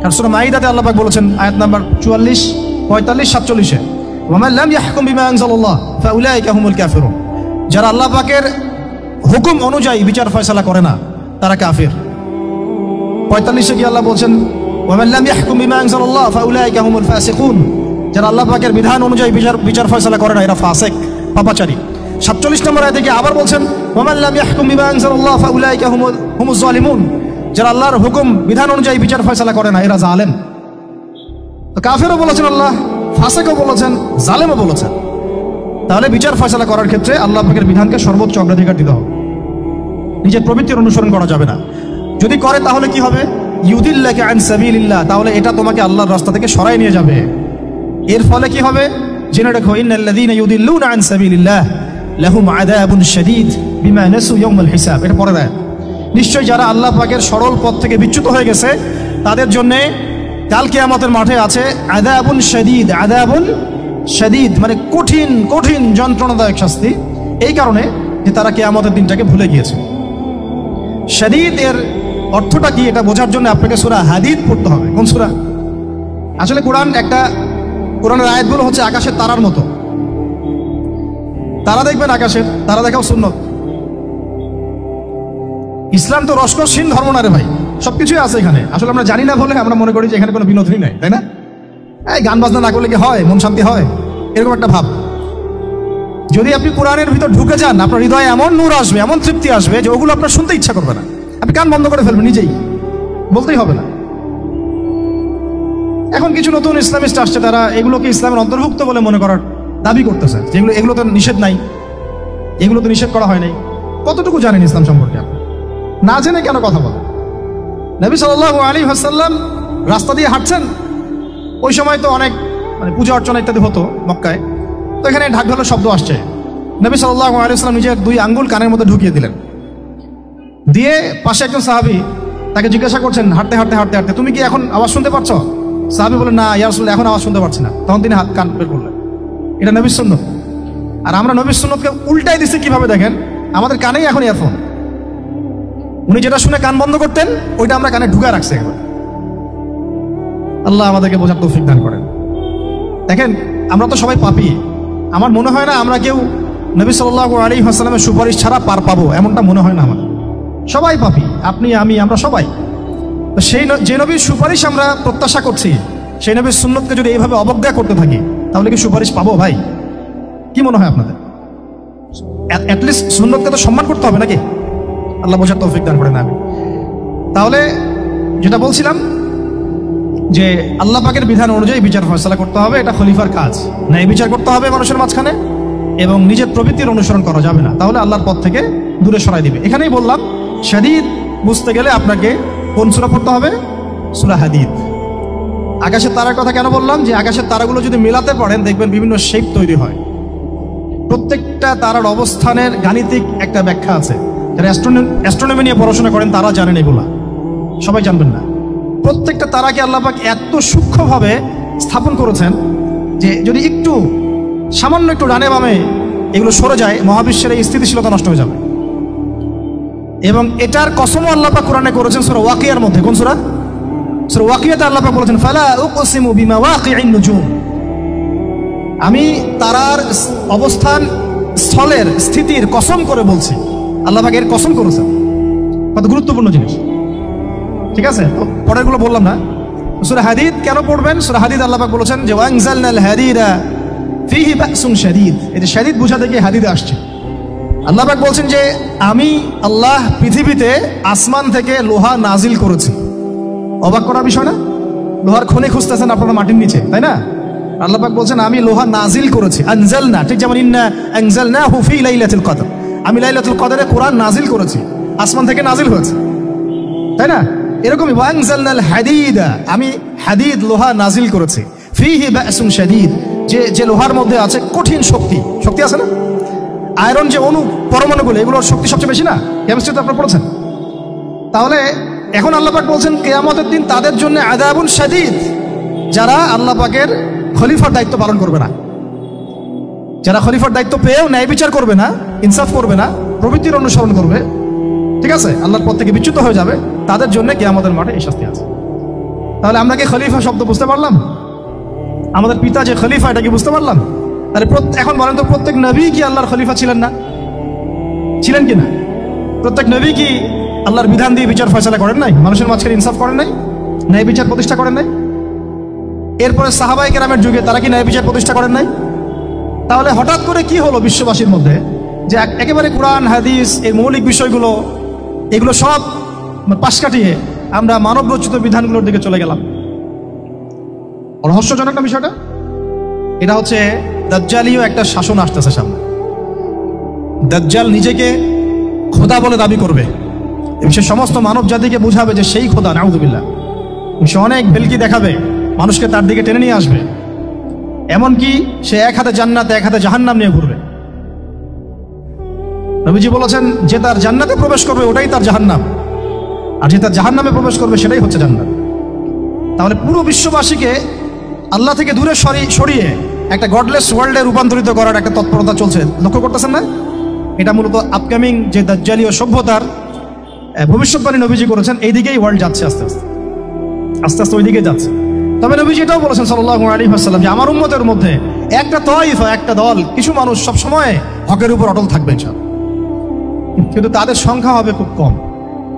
কারণ সূরা মাইদাতে আল্লাহ পাক বলেছেন আয়াত নাম্বার 44, 45, 47-এ, ওয়ামান লাম ইয়াহকুম বিমা আনজালাল্লাহ ফাউলাইকা হুমুল কাফিরুন, যারা আল্লাহ পাকের হুকুম অনুযায়ী বিচার ফয়সালা করে না তারা কাফির। 45-এ কি আল্লাহ বলছেন ওয়ামান লাম ইয়াহকুম বিমা আনজালাল্লাহ ফাউলাইকা হুমুল ফাসিকুন, যারা আল্লাহ পাকের বিধান অনুযায়ী বিচার ফয়সালা করে না এরা ফাসিক, পাপাচারী। 47 নম্বর আয়াতে কি আবার বলছেন ওয়ামান লাম ইয়াহকুম বিমা আনজালাল্লাহ ফাউলাইকা হুমুজ জালিমুন, যারা আল্লাহর হুকুম বিধান অনুযায়ী বিচার ফয়সালা করে না এরা জালেম। তো কাফেরও বলেছেন আল্লাহ, ফাসিকও বলেছেন, জালেমও বলেছেন। তাহলে বিচার ফয়সালা করার ক্ষেত্রে আল্লাহ পাকের বিধানকে সর্বোচ্চ অগ্রাধিকার দিতে হবে। নিজের প্রবৃত্তির অনুসরণ করা যাবে না। যদি করে তাহলে কি হবে? ইউদিল্লাকা আন সাবিলিল্লাহ, তাহলে এটা তোমাকে আল্লাহর রাস্তা থেকে সরায় নিয়ে যাবে। এর ফলে কি হবে? জেনে রাখো ইন্নাল্লাযীনা ইউদিল্লুনা আন সাবিলিল্লাহ লাহুম আযাবুন শাদীদ বিমা নাসু ইয়াওমাল হিসাব। এটা পরে দেয়, নিশ্চয়ই যারা আল্লাহ পাকের সরল পথ থেকে বিচ্যুত হয়ে গেছে তাদের জন্য কাল কিয়ামতের মাঠে আছে আযাবুন শাদীদ। আযাবুন শাদীদ মানে কঠিন কঠিন যন্ত্রণাদায়ক শাস্তি, এই কারণে যে তারা কিয়ামতের দিনটাকে ভুলে গিয়েছে। শাদীদ এর অর্থটা কি এটা বোঝার জন্য আপনাকে সূরা হাদীদ পড়তে হবে। কোন সূরা? আসলে কোরআনের আয়াতগুলো হচ্ছে আকাশের তারার মতো। তারা দেখবেন আকাশের, তারা দেখাও সুন্নত। ইসলাম তো রসকসহীন ধর্ম না রে ভাই, সবকিছুই আছে এখানে। আসলে আমরা জানি না বলে আমরা মনে করি যে এখানে কোনো বিনোদনই নাই, তাই না? এই গান বাজনা না করলে কি হয়, মন শান্তি হয়, এরকম একটা ভাব। যদি আপনি কোরআনের ভিতর ঢুকে যান, আপনার হৃদয়ে এমন নূর আসবে, এমন তৃপ্তি আসবে যে ওগুলো আপনার শুনতে ইচ্ছা করবে না। আপনি কান বন্ধ করে ফেলবেন, নিজেই বলতেই হবে না। এখন কিছু নতুন ইসলামিস্ট আসছে, তারা এগুলোকে ইসলামের অন্তর্ভুক্ত বলে মনে করার দাবি করতেছে, যেগুলো এগুলো তো নিষেধ নাই, এগুলো তো নিষেধ করা হয় নাই। কতটুকু জানেন ইসলাম সম্পর্কে আপনি? না জেনে কেন কথা বলেন? নবী সাল্লাল্লাহু আলাইহি ওয়াসাল্লাম রাস্তা দিয়ে হাঁটছেন, ওই সময় তো অনেক পূজা অর্চনা ইত্যাদি হতো মক্কায়। তো এখানে ঢাক ঢোলের শব্দ আসছে। নবী সাল্লাল্লাহু আলাইহি ওয়াসাল্লাম নিজের 2 আঙ্গুল কানের মধ্যে ঢুকিয়ে দিলেন, দিয়ে পাশে একজন সাহাবী তাকে জিজ্ঞাসা করছেন হাঁটতে হাঁটতে হাঁটতে হাঁটতে, তুমি কি এখন আওয়াজ শুনতে পাচ্ছ? সাহাবী বলেন না ইয়া রাসূলুল্লাহ, এখন আওয়াজ শুনতে পাচ্ছি না। তখন তিনি হাত কান বের করলেন। এটা নবীর সুন্নাত। আর আমরা নবীর সুন্নাতকে উল্টাই দিচ্ছি কিভাবে দেখেন, আমাদের কানেই এখন ইয়ারফোন। উনি যেটা শুনে কান বন্ধ করতেন ওইটা আমরা কানে ঢুকায় রাখছি একবার। আল্লাহ আমাদেরকে বোঝার তৌফিক দান করেন। দেখেন আমরা তো সবাই পাপী। আমার মনে হয় না আমরা কেউ নবী সাল্লাল্লাহু আলাইহি ওয়াসাল্লামের সুপারিশ ছাড়া পার পাবো, এমনটা মনে হয় না আমাদের। সবাই পাপী, আপনি আমি আমরা সবাই। তো সেই যে নবীর সুপারিশ আমরা প্রত্যাশা করছি, সেই নবীর সুন্নতকে যদি এইভাবে অবজ্ঞা করতে থাকি তাহলে কি সুপারিশ পাবো ভাই? কি মনে হয় আপনাদের? অ্যাটলিস্ট সুন্নতকে তো সম্মান করতে হবে নাকি? আল্লাহ বোঝার তৌফিক দান করেন। আমি তাহলে যেটা বলছিলাম যে আল্লাহ পাকের বিধান অনুযায়ী বিচার ফয়সালা করতে হবে, এটা খলিফার কাজ। ন্যায় বিচার করতে হবে মানুষের মাঝখানে, এবং নিজের প্রবৃত্তির অনুসরণ করা যাবে না, তাহলে আল্লাহর পথ থেকে দূরে সরাই দিবে। এখানেই বললাম শাদীদ বুঝতে গেলে আপনাকে কোন সূরা পড়তে হবে? সূরা হাদীদ। আকাশের তারার কথা কেন বললাম? যে আকাশের তারাগুলো যদি মেলাতে পারেন দেখবেন বিভিন্ন শেপ তৈরি হয়। প্রত্যেকটা তারার অবস্থানের গাণিতিক একটা ব্যাখ্যা আছে। যারা অ্যাস্ট্রোনমি নিয়ে পড়াশোনা করেন তারা জানেন, এগুলা সবাই জানবেন না। প্রত্যেকটা তারাকে আল্লাহ পাক এত সূক্ষ্মভাবে স্থাপন করেছেন যে যদি একটু সামান্য একটু ডানে বামে এগুলো সরে যায়, মহাবিশ্বের এই স্থিতিশীলতা নষ্ট হয়ে যাবে। এবং এটার কসমও আল্লাহ পাক কোরআনে করেছেন সূরা ওয়াকিয়ার মধ্যে। কোন সূরা? সূরা ওয়াকিয়াতে আল্লাহ পাক বলেছেন ফালা উকসিমু বিমাওয়াকিইন নুজুম, আমি তারার অবস্থান স্থলের স্থিতির কসম করে বলছি। আল্লাহ পাক এর কসম করেছেন। কত গুরুত্বপূর্ণ জিনিস, ঠিক আছে? পরেরগুলো বললাম না। সূরা হাদীদ কেন পড়বেন? সূরা হাদীদ আল্লাহ পাক বলেছেন যে ওয়ানজালনাল হাদীদা ফীহি বাসুন শাদীদ। এই যে শাদীদ বোঝাতে গিয়ে হাদীদে আসছে। আল্লাহ পাক বলছেন যে আমি আল্লাহ পৃথিবীতে আসমান থেকে লোহা নাজিল করেছি। অবাক করার বিষয় না? লোহার খনি খুঁজতেছেন আপনারা মাটির নিচে, তাই না? আল্লাহ পাক বলছেন আমি লোহা নাজিল করেছি। আনজালনা, ঠিক যেমন ইন্না আনজালনাহু ফি লাইলাতুল কদর, আমি লাইলাতুল কদরে কোরআন নাজিল করেছি, আসমান থেকে নাজিল হয়েছে, তাই না? এরকমই ওয়া আনজালনাল হাদিদা, আমি হাদিদ লোহা নাজিল করেছি। ফিহি বাসুন শাদীদ, যে লোহার মধ্যে আছে কঠিন শক্তি আছে না? আয়রন যে অণু পরমাণুগুলো, এগুলোর শক্তি সবচেয়ে বেশি না? কেমিস্ট্রিতে আপনারা পড়েছেন। তাহলে এখন আল্লাহ পাক বলছেন কিয়ামতের দিন তাদের জন্য আযাবুন শাদীদ, যারা আল্লাহ পাকের খলিফার দায়িত্ব পালন করবে না, যারা খলিফার দায়িত্ব পেয়েও ন্যায় বিচার করবে না, ইনসাফ করবে না, প্রবৃত্তির অনুসরণ করবে, ঠিক আছে, আল্লাহর পথ থেকে বিচ্যুত হয়ে যাবে, তাদের জন্য কিয়ামতের মাঠে এই শাস্তি আছে। তাহলে আমরা কি খলিফা শব্দ বুঝতে পারলাম? আমাদের পিতা যে খলিফা, এটা কি বুঝতে পারলাম? তাহলে এখন বলেন তো, প্রত্যেক নবী কি আল্লাহর খলিফা ছিলেন না? ছিলেন কি না? প্রত্যেক নবী কি আল্লাহর বিধান দিয়ে বিচার ফয়সালা করেন নাই? মানুষের মাঝখানে ইনসাফ করেন নাই? ন্যায় বিচার প্রতিষ্ঠা করেন নাই? এরপরে সাহাবায়ে কেরামের যুগে তারা কি ন্যায় বিচার প্রতিষ্ঠা করেন নাই? তাহলে হঠাৎ করে কি হলো বিশ্ববাসীর মধ্যে যে একেবারে কোরআন হাদিস এই মৌলিক বিষয়গুলো, এগুলো সব পাশ কাটিয়ে আমরা মানব রচিত বিধানগুলোর দিকে চলে গেলাম? রহস্যজনক না বিষয়টা? এটা হচ্ছে দাজ্জালীয় একটা শাসন আসতেছে সামনে। দাজ্জাল নিজেকে খোদা বলে দাবি করবে, সে সমস্ত মানব জাতিকে বুঝাবে যে সেই খোদা, নাউযুবিল্লাহ। সে অনেক ভেলকি দেখাবে, মানুষকে তার দিকে টেনে নিয়ে আসবে, এমনকি সে এক হাতে জান্নাত এক হাতে জাহান্নাম নিয়ে ঘুরবে। নবীজি বলেছেন যে তার জান্নাতে প্রবেশ করবে ওটাই তার জাহান্নাম, আর যে তার জাহান্নামে প্রবেশ করবে সেটাই হচ্ছে জান্নাত। তাহলে পুরো বিশ্ববাসীকে আল্লাহ থেকে দূরে সরিয়ে একটা গডলেস ওয়ার্ল্ডে রূপান্তরিত করার একটা তৎপরতা চলছে, লক্ষ্য করতেছেন না? এটা মূলত আপকামিং যে দাজ্জালীয় সভ্যতার ভবিষ্যৎবাণী নবীজি করেছেন, এই দিকেই ওয়ার্ল্ড যাচ্ছে আস্তে আস্তে ওই দিকে যাচ্ছে। তবে নবীজি এটাও বলেছেন সাল্লাল্লাহু আলাইহি ওয়াসাল্লাম যে আমার উম্মতের মধ্যে একটা তাইফা, একটা দল, কিছু মানুষ সব সময় হকের উপর অটল থাকবে ইনশাআল্লাহ, কিন্তু তাদের সংখ্যা হবে খুব কম।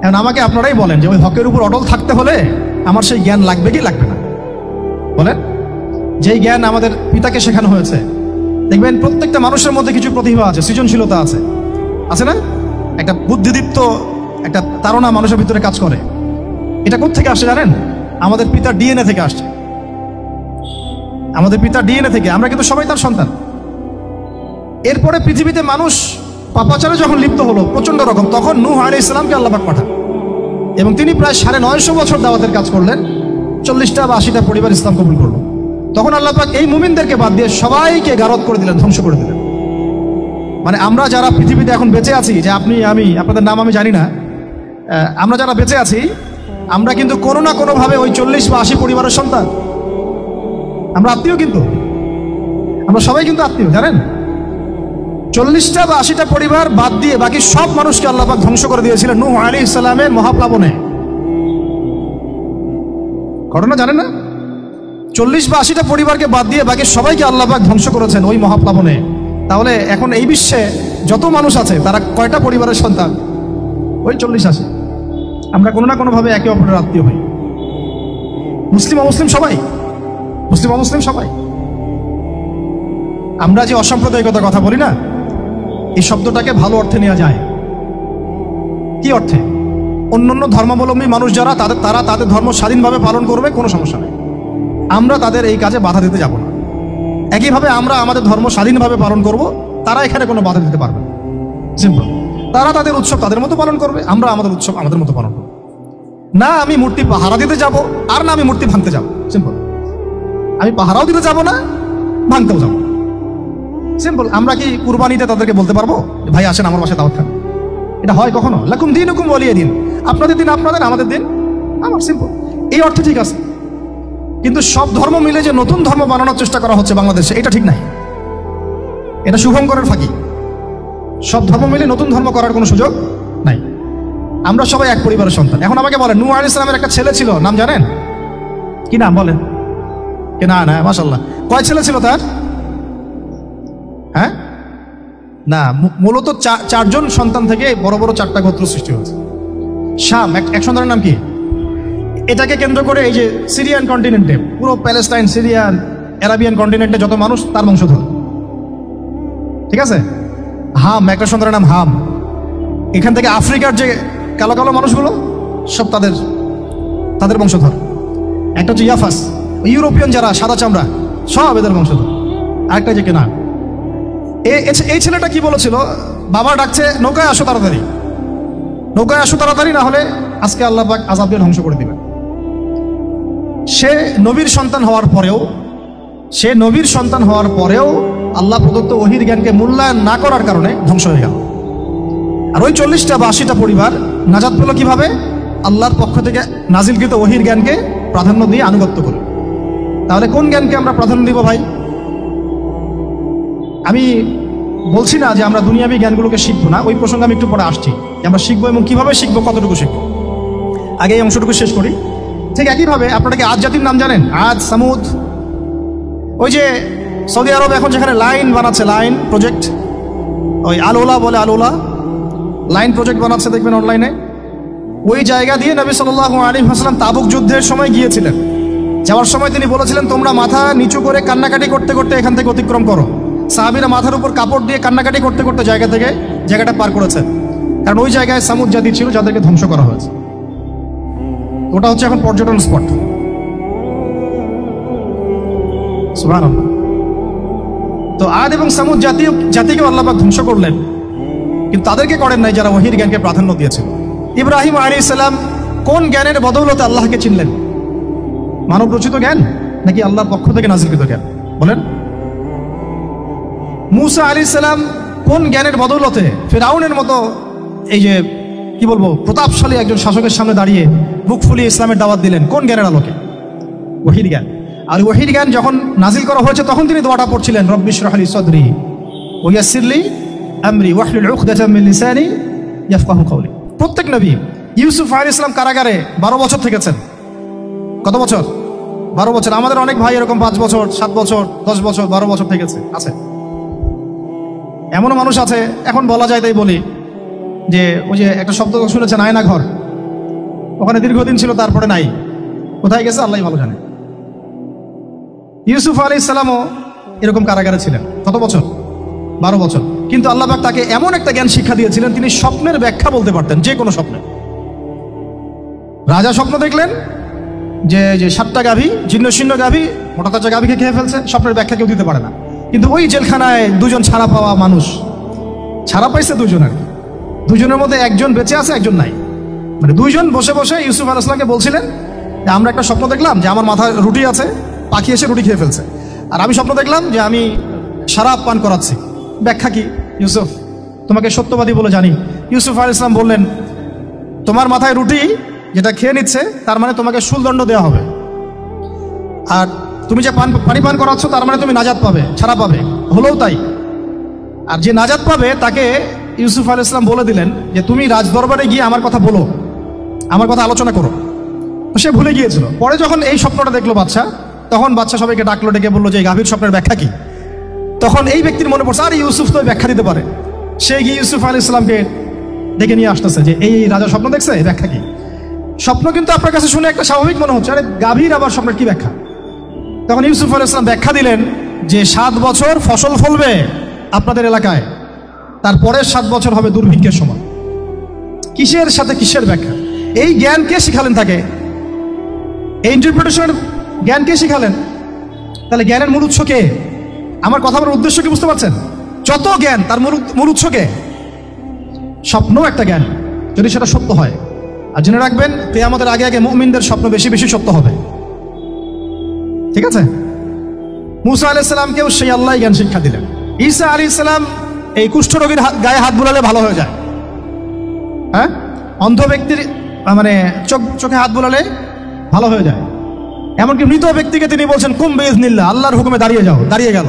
এখন আমাকে আপনারাই বলেন যে ওই হকের উপর অটল থাকতে হলে আমার সেই জ্ঞান লাগবে কি লাগবে না? বলেন। যেই জ্ঞান আমাদের পিতাকে শেখানো হয়েছে, দেখবেন প্রত্যেকটা মানুষের মধ্যে কিছু প্রতিভা আছে, সৃজনশীলতা আছে না? একটা বুদ্ধিদীপ্ত একটা তাড়না মানুষের ভিতরে কাজ করে। এটা কোত্থেকে আসছে জানেন? আমাদের পিতার ডিএনএ থেকে আসছে। আমাদের পিতার ডিএনএ থেকে, আমরা কিন্তু সবাই তার সন্তান। এরপরে পৃথিবীতে মানুষ পাপাচারে যখন লিপ্ত হলো প্রচন্ড রকম, তখন নূহ আলাইহিস সালামকে আল্লাহ পাক পাঠান এবং তিনি প্রায় 950 বছর দাওয়াতের কাজ করলেন, 40টা বা 80টা পরিবার ইসলাম কবুল করলো। তখন আল্লাহ পাক এই মুমিনদেরকে বাদ দিয়ে সবাইকে গারদ করে দিলেন, ধ্বংস করে দিলেন। মানে আমরা যারা পৃথিবীতে এখন বেঁচে আছি, যে আপনি আমি, আপনাদের নাম আমি জানি না, আমরা যারা বেঁচে আছি, আমরা কিন্তু কোনো না কোনোভাবে ওই 40 বা 80 পরিবারের সন্তান। আমরা আত্মীয়, কিন্তু আমরা সবাই কিন্তু আত্মীয়, জানেন? 40টা বা 80টা পরিবার বাদ দিয়ে বাকি সব মানুষকে আল্লাহ পাক ধ্বংস করে দিয়েছিলেন নূহ আলাইহিস সালামের মহাপ্লাবনে। ঘটনা জানেন না? 40 বা 80টা পরিবারকে বাদ দিয়ে বাকি সবাইকে আল্লাহ পাক ধ্বংস করেছেন ওই মহাপ্লাবনে। তাহলে এখন এই বিশ্বে যত মানুষ আছে তারা কয়টা পরিবারের সন্তান? ওই 40-80। আমরা কোনো না কোনোভাবে একে অপরের আত্মীয় হই, মুসলিম অমুসলিম সবাই, মুসলিম অমুসলিম সবাই। আমরা যে অসাম্প্রদায়িকতার কথা বলি না, এই শব্দটাকে ভালো অর্থে নেওয়া যায়। কি অর্থে? অন্যান্য ধর্মাবলম্বী মানুষ যারা, তারা তাদের ধর্ম স্বাধীনভাবে পালন করবে, কোনো সমস্যা নেই, আমরা তাদের এই কাজে বাধা দিতে যাব না। একইভাবে আমরা আমাদের ধর্ম স্বাধীনভাবে পালন করব, তারা এখানে কোনো বাধা দিতে পারবে না। সিম্পল। তারা তাদের উৎসব তাদের মতো পালন করবে, আমরা আমাদের উৎসব আমাদের মতো পালন করব। না আমি মূর্তি পাহারা দিতে যাব, আর না আমি মূর্তি ভাঙতে যাব। সিম্পল। আমি পাহারাও দিতে যাব না, ভাঙতেও যাব। সিম্পল। আমরা কি কুরবানিতে তাদেরকে বলতে পারবো ভাই আসেন আমার বাসায় দাওয়াত খান? এটা হয় কখনো? লাকুম দীনুকুম ওয়ালিয়া দিন, আপনাদের দিন আপনাদের, আমাদের দিন আমার। সিম্পল। এই অর্থে ঠিক আছে, কিন্তু সব ধর্ম মিলে যে নতুন ধর্ম বানানোর চেষ্টা করা হচ্ছে বাংলাদেশে, এটা ঠিক নাই। এটা শুভঙ্করের ফাঁকি। সব ধর্ম মিলে নতুন ধর্ম করার কোনো সুযোগ নাই। আমরা সবাই এক পরিবারের সন্তান। এখন আমাকে বলেন, নূহ আলাইহিস সালামের একটা ছেলে ছিল, নাম জানেন? কি নাম বলেন? না না, মাশাআল্লাহ। কয় ছেলে ছিল তার? হ্যাঁ, না, মূলত 4জন সন্তান থেকে বড় বড় 4টা গোত্র সৃষ্টি হয়েছে। শাম এক সন্তানের নাম কি? এটাকে কেন্দ্র করে এই যে সিরিয়ান কন্টিনেন্টে, পুরো প্যালেস্টাইন, সিরিয়ান, অ্যারাবিয়ান কন্টিনেন্টে যত মানুষ তার বংশধর, ঠিক আছে? হাম, একটা সন্তানের নাম হাম। এখান থেকে আফ্রিকার যে কালো কালো মানুষগুলো সব তাদের বংশধর। একটা হচ্ছে ইয়াফাস, ইউরোপিয়ান যারা সাদা চামড়া সব এদের বংশধর। আরেকটা যে কেনা, এই ছেলেটা কি বলেছিল, বাবা ডাকছে নৌকায় আসো তাড়াতাড়ি, নৌকায় আসো তাড়াতাড়ি, না হলে আজকে আল্লাহ পাক আযাব দিয়ে ধ্বংস করে দিবেন। সে নবীর সন্তান হওয়ার পরেও আল্লাহ প্রদত্ত ওহীর জ্ঞানকে মূল্যায়ন না করার কারণে ধ্বংস হয়ে গেল। আর ওই 40টা বা 80টা পরিবার নাজাত পেল কিভাবে? আল্লাহর পক্ষ থেকে নাজিলকৃত ওহীর জ্ঞানকে প্রাধান্য দিয়ে আনুগত্য করে। তাহলে কোন জ্ঞানকে আমরা প্রাধান্য দিব ভাই? আমি বলছি না যে আমরা দুনিয়াবী জ্ঞানগুলোকে শিখবো না, ওই প্রসঙ্গে আমি একটু পরে আসছি যে আমরা শিখবো এবং কিভাবে শিখবো, কতটুকু শিখবো। আগে এই অংশটুকু শেষ করি। ঠিক একইভাবে আপনারা কি আদ জাতির নাম জানেন? আদ, সামুদ। ওই যে সৌদি আরব এখন যেখানে লাইন বানাচ্ছে, লাইন প্রজেক্ট, ওই আলোলা বলে, আলোলা লাইন প্রজেক্ট বানাচ্ছে দেখবেন অনলাইনে। ওই জায়গা দিয়ে নবী সাল্লাল্লাহু আলাইহি ওয়াসাল্লাম তাবুক যুদ্ধের সময় গিয়েছিলেন। যাওয়ার সময় তিনি বলেছিলেন, তোমরা মাথা নিচু করে কান্নাকাটি করতে করতে এখান থেকে অতিক্রম করো। সাহাবীরা মাথার উপর কাপড় দিয়ে কান্নাকাটি করতে করতে জায়গাটা পার করেছেন, কারণ ওই জায়গায় সামুদ জাতি ছিল যাদেরকে ধ্বংস করা হয়েছে। ওটা হচ্ছে এখন পর্যটন স্পট। সুবহানাল্লাহ। তো আদ এবং সামুদ জাতিকে আল্লাহ পাক ধ্বংস করলেন, কিন্তু তাদেরকে করেন নাই যারা ওহীর জ্ঞানকে প্রাধান্য দিয়েছিল। ইব্রাহিম আলাইহিস সালাম কোন জ্ঞানের বদৌলতে আল্লাহকে চিনলেন? মানব রচিত জ্ঞান নাকি আল্লাহর পক্ষ থেকে নাজিলকৃত জ্ঞান? বলেন। মূসা আলাইহিস সালাম কোন জ্ঞানের বদৌলতে ফিরআউনের মতো এই যে কি বলবো প্রতাপশালী একজন শাসকের সামনে দাঁড়িয়ে বুক ফুলিয়ে ইসলামের দাওয়াত দিলেন? কোন জ্ঞানের আলোকে? ওহীর জ্ঞান। আর ওহীর জ্ঞান যখন নাজিল করা হয়েছে তখন তিনি দোয়াটা পড়ছিলেন, রব্বি ইশরাহ লি সাদরি ওয়া ইয়াসসির লি আমরি ওয়াহলুল উকদাতাম মিন লিসানি ইয়াফকাহু কওলি। প্রত্যেক নবী, ইউসুফ আলাইহিস সালাম কারাগারে 12 বছর থেকেছেন। কত বছর? 12 বছর। আমাদের অনেক ভাই এরকম 5 বছর, 7 বছর, 10 বছর, 12 বছর থেকেছে, আছে। এমনও মানুষ আছে, এখন বলা যায় তাই বলি, যে ওই যে একটা শব্দ শুনেছেন আয়না ঘর, ওখানে দীর্ঘদিন ছিল, তারপরে নাই, কোথায় গেছে আল্লাহই ভালো জানে। ইউসুফ আলাইহিস সালামও এরকম কারাগারে ছিলেন। কত বছর? 12 বছর। কিন্তু আল্লাহ পাক তাকে এমন একটা জ্ঞান শিক্ষা দিয়েছিলেন, তিনি স্বপ্নের ব্যাখ্যা বলতে পারতেন, যে কোনো স্বপ্নে। রাজা স্বপ্ন দেখলেন যে 7টা গাভী, জীর্ণ শীর্ণ গাভী, মোটা তাজা গাভীকে খেয়ে ফেলছে, স্বপ্নের ব্যাখ্যা কেউ দিতে পারে না। কিন্তু ওই জেলখানায় 2 জন ছাড়া পাওয়া মানুষ, ছাড়া পাইছে 2 জন, আর কি 2 জনের মধ্যে একজন বেঁচে আছে, একজন নাই। মানে 2 জন বসে বসে ইউসুফ আলাইহিস সালামকে বলছিলেন যে আমরা একটা স্বপ্ন দেখলাম যে আমার মাথায় রুটি আছে, পাখি এসে রুটি খেয়ে ফেলছে, আর আমি স্বপ্ন দেখলাম যে আমি শরাব পান করাচ্ছি, ব্যাখ্যা কি? ইউসুফ, তোমাকে সত্যবাদী বলে জানি। ইউসুফ আলাইহিস সালাম বললেন, তোমার মাথায় রুটি যেটা খেয়ে নিচ্ছে, তার মানে তোমাকে শুলদণ্ড দেওয়া হবে, আর তুমি যে পানি পান করাচ্ছ, তার মানে তুমি নাজাত পাবে, ছাড়া পাবে। হলেও তাই। আর যে নাজাত পাবে তাকে ইউসুফ আলাইহিস সালাম বলে দিলেন যে তুমি রাজদরবারে গিয়ে আমার কথা বলো, আমার কথা আলোচনা করো। সে ভুলে গিয়েছিল। পরে যখন এই স্বপ্নটা দেখলো বাদশা, তখন বাদশা সবাইকে ডাকলো, ডেকে বললো যে এই গাভীর স্বপ্নের ব্যাখ্যা কি? তখন এই ব্যক্তির মনে পড়ছে, আর ইউসুফ তো ব্যাখ্যা দিতে পারে। সে গিয়ে ইউসুফ আলাইহিস সালামকে ডেকে নিয়ে আসতেছে যে এই রাজা স্বপ্ন দেখছে, ব্যাখ্যা কি? স্বপ্ন কিন্তু আপনার কাছে শুনে একটা স্বাভাবিক মনে হচ্ছে, আরে গাভীর আবার স্বপ্নের কি ব্যাখ্যা? তখন ইউসুফ আলাইহিস সালাম ব্যাখ্যা দিলেন যে 7 বছর ফসল ফলবে আপনাদের এলাকায়, তারপরে 7 বছর হবে দুর্ভিক্ষের সময়। কিসের সাথে কিসের ব্যাখ্যা? এই জ্ঞান কে শিখালেন তাকে? এই ইন্টারপ্রিটেশনের জ্ঞান কে শিখালেন? তাহলে জ্ঞানের মূল উৎস কে? আমার কথা বলার উদ্দেশ্য কি বুঝতে পারছেন? যত জ্ঞান তার মূল উৎস কে? স্বপ্ন একটা জ্ঞান, যদি সেটা সত্য হয়। আর জেনে রাখবেন, কিয়ামতের আগে আগে মুমিনদের স্বপ্ন বেশি বেশি সত্য হবে। ঠিক আছে? মূসা আলাইহিস সালামকেও সেই আল্লাহ জ্ঞান শিক্ষা দিলেন। ঈসা আলাইহিস সালাম এই কুষ্ঠরোগীর গায়ে হাত বুলালে ভালো হয়ে যায়। হ্যাঁ, অন্ধ ব্যক্তির মানে চোখে হাত বুলালে ভালো হয়ে যায়। এমনকি মৃত ব্যক্তিকে তিনি বলছেন কুম বিইজনিল্লাহ, আল্লাহর হুকুমে দাঁড়িয়ে যাও, দাঁড়িয়ে গেল।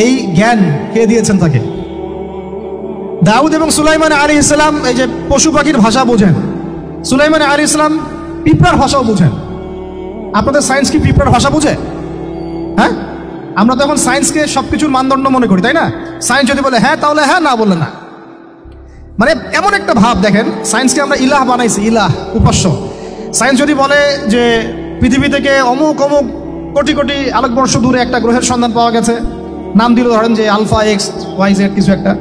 এই জ্ঞান কে দিয়েছেন তাকে? দাউদ এবং সুলাইমান আলাইহিস সালাম এই যে পশু পাখির ভাষা বোঝেন, সুলাইমান আলাইহিস সালাম পিঁপড়ার ভাষাও বোঝেন। আপনাদের সায়েন্স কি পিঁপড়ার ভাষা বোঝে? হ্যাঁ, আমরা তো এখন সায়েন্সকে সবকিছুর মানদণ্ড মনে করি, তাই না? সায়েন্স যদি বলে হ্যাঁ তাহলে হ্যাঁ, না বললে না। মানে এমন একটা ভাব, দেখেন সায়েন্সকে আমরা ইলাহ বানাইছি, ইলাহ, উপাস্য। সায়েন্স যদি বলে যে পৃথিবী থেকে অমুক অমুক কোটি কোটি আলোকবর্ষ দূরে একটা গ্রহের সন্ধান পাওয়া গেছে, নাম দিল ধরেন যে আলফা এক্স ওয়াই জেড কিছু একটা,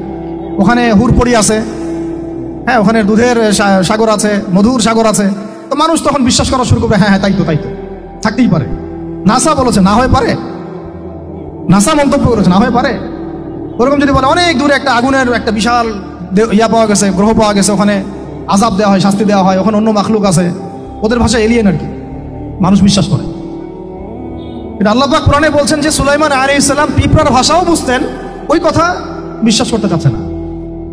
ওখানে হুরপড়ি আছে, হ্যাঁ ওখানে দুধের সাগর আছে, মধুর সাগর আছে। তো মানুষ তখন বিশ্বাস করা শুরু করবে, হ্যাঁ হ্যাঁ তাই তো থাকতেই পারে। নাসা বলেছে না হয়ে পারে, নাসা মন্তব্য করেছে না হয়ে পারে। ওরকম যদি বলে অনেক দূরে একটা আগুনের একটা বিশাল ইয়া পাওয়া গেছে, গ্রহ পাওয়া গেছে, ওখানে আযাব দেওয়া হয়, শাস্তি দেওয়া হয়, ওখানে অন্য মাখলুক আছে, ওদের ভাষা এলিয়েন আর কি, মানুষ বিশ্বাস করে। কিন্তু আল্লাহ পাক কোরআনে বলছেন যে সুলাইমান আলাইহিস সালাম পিঁপড়ার ভাষাও বুঝতেন, ওই কথা বিশ্বাস করতে চাচ্ছে না।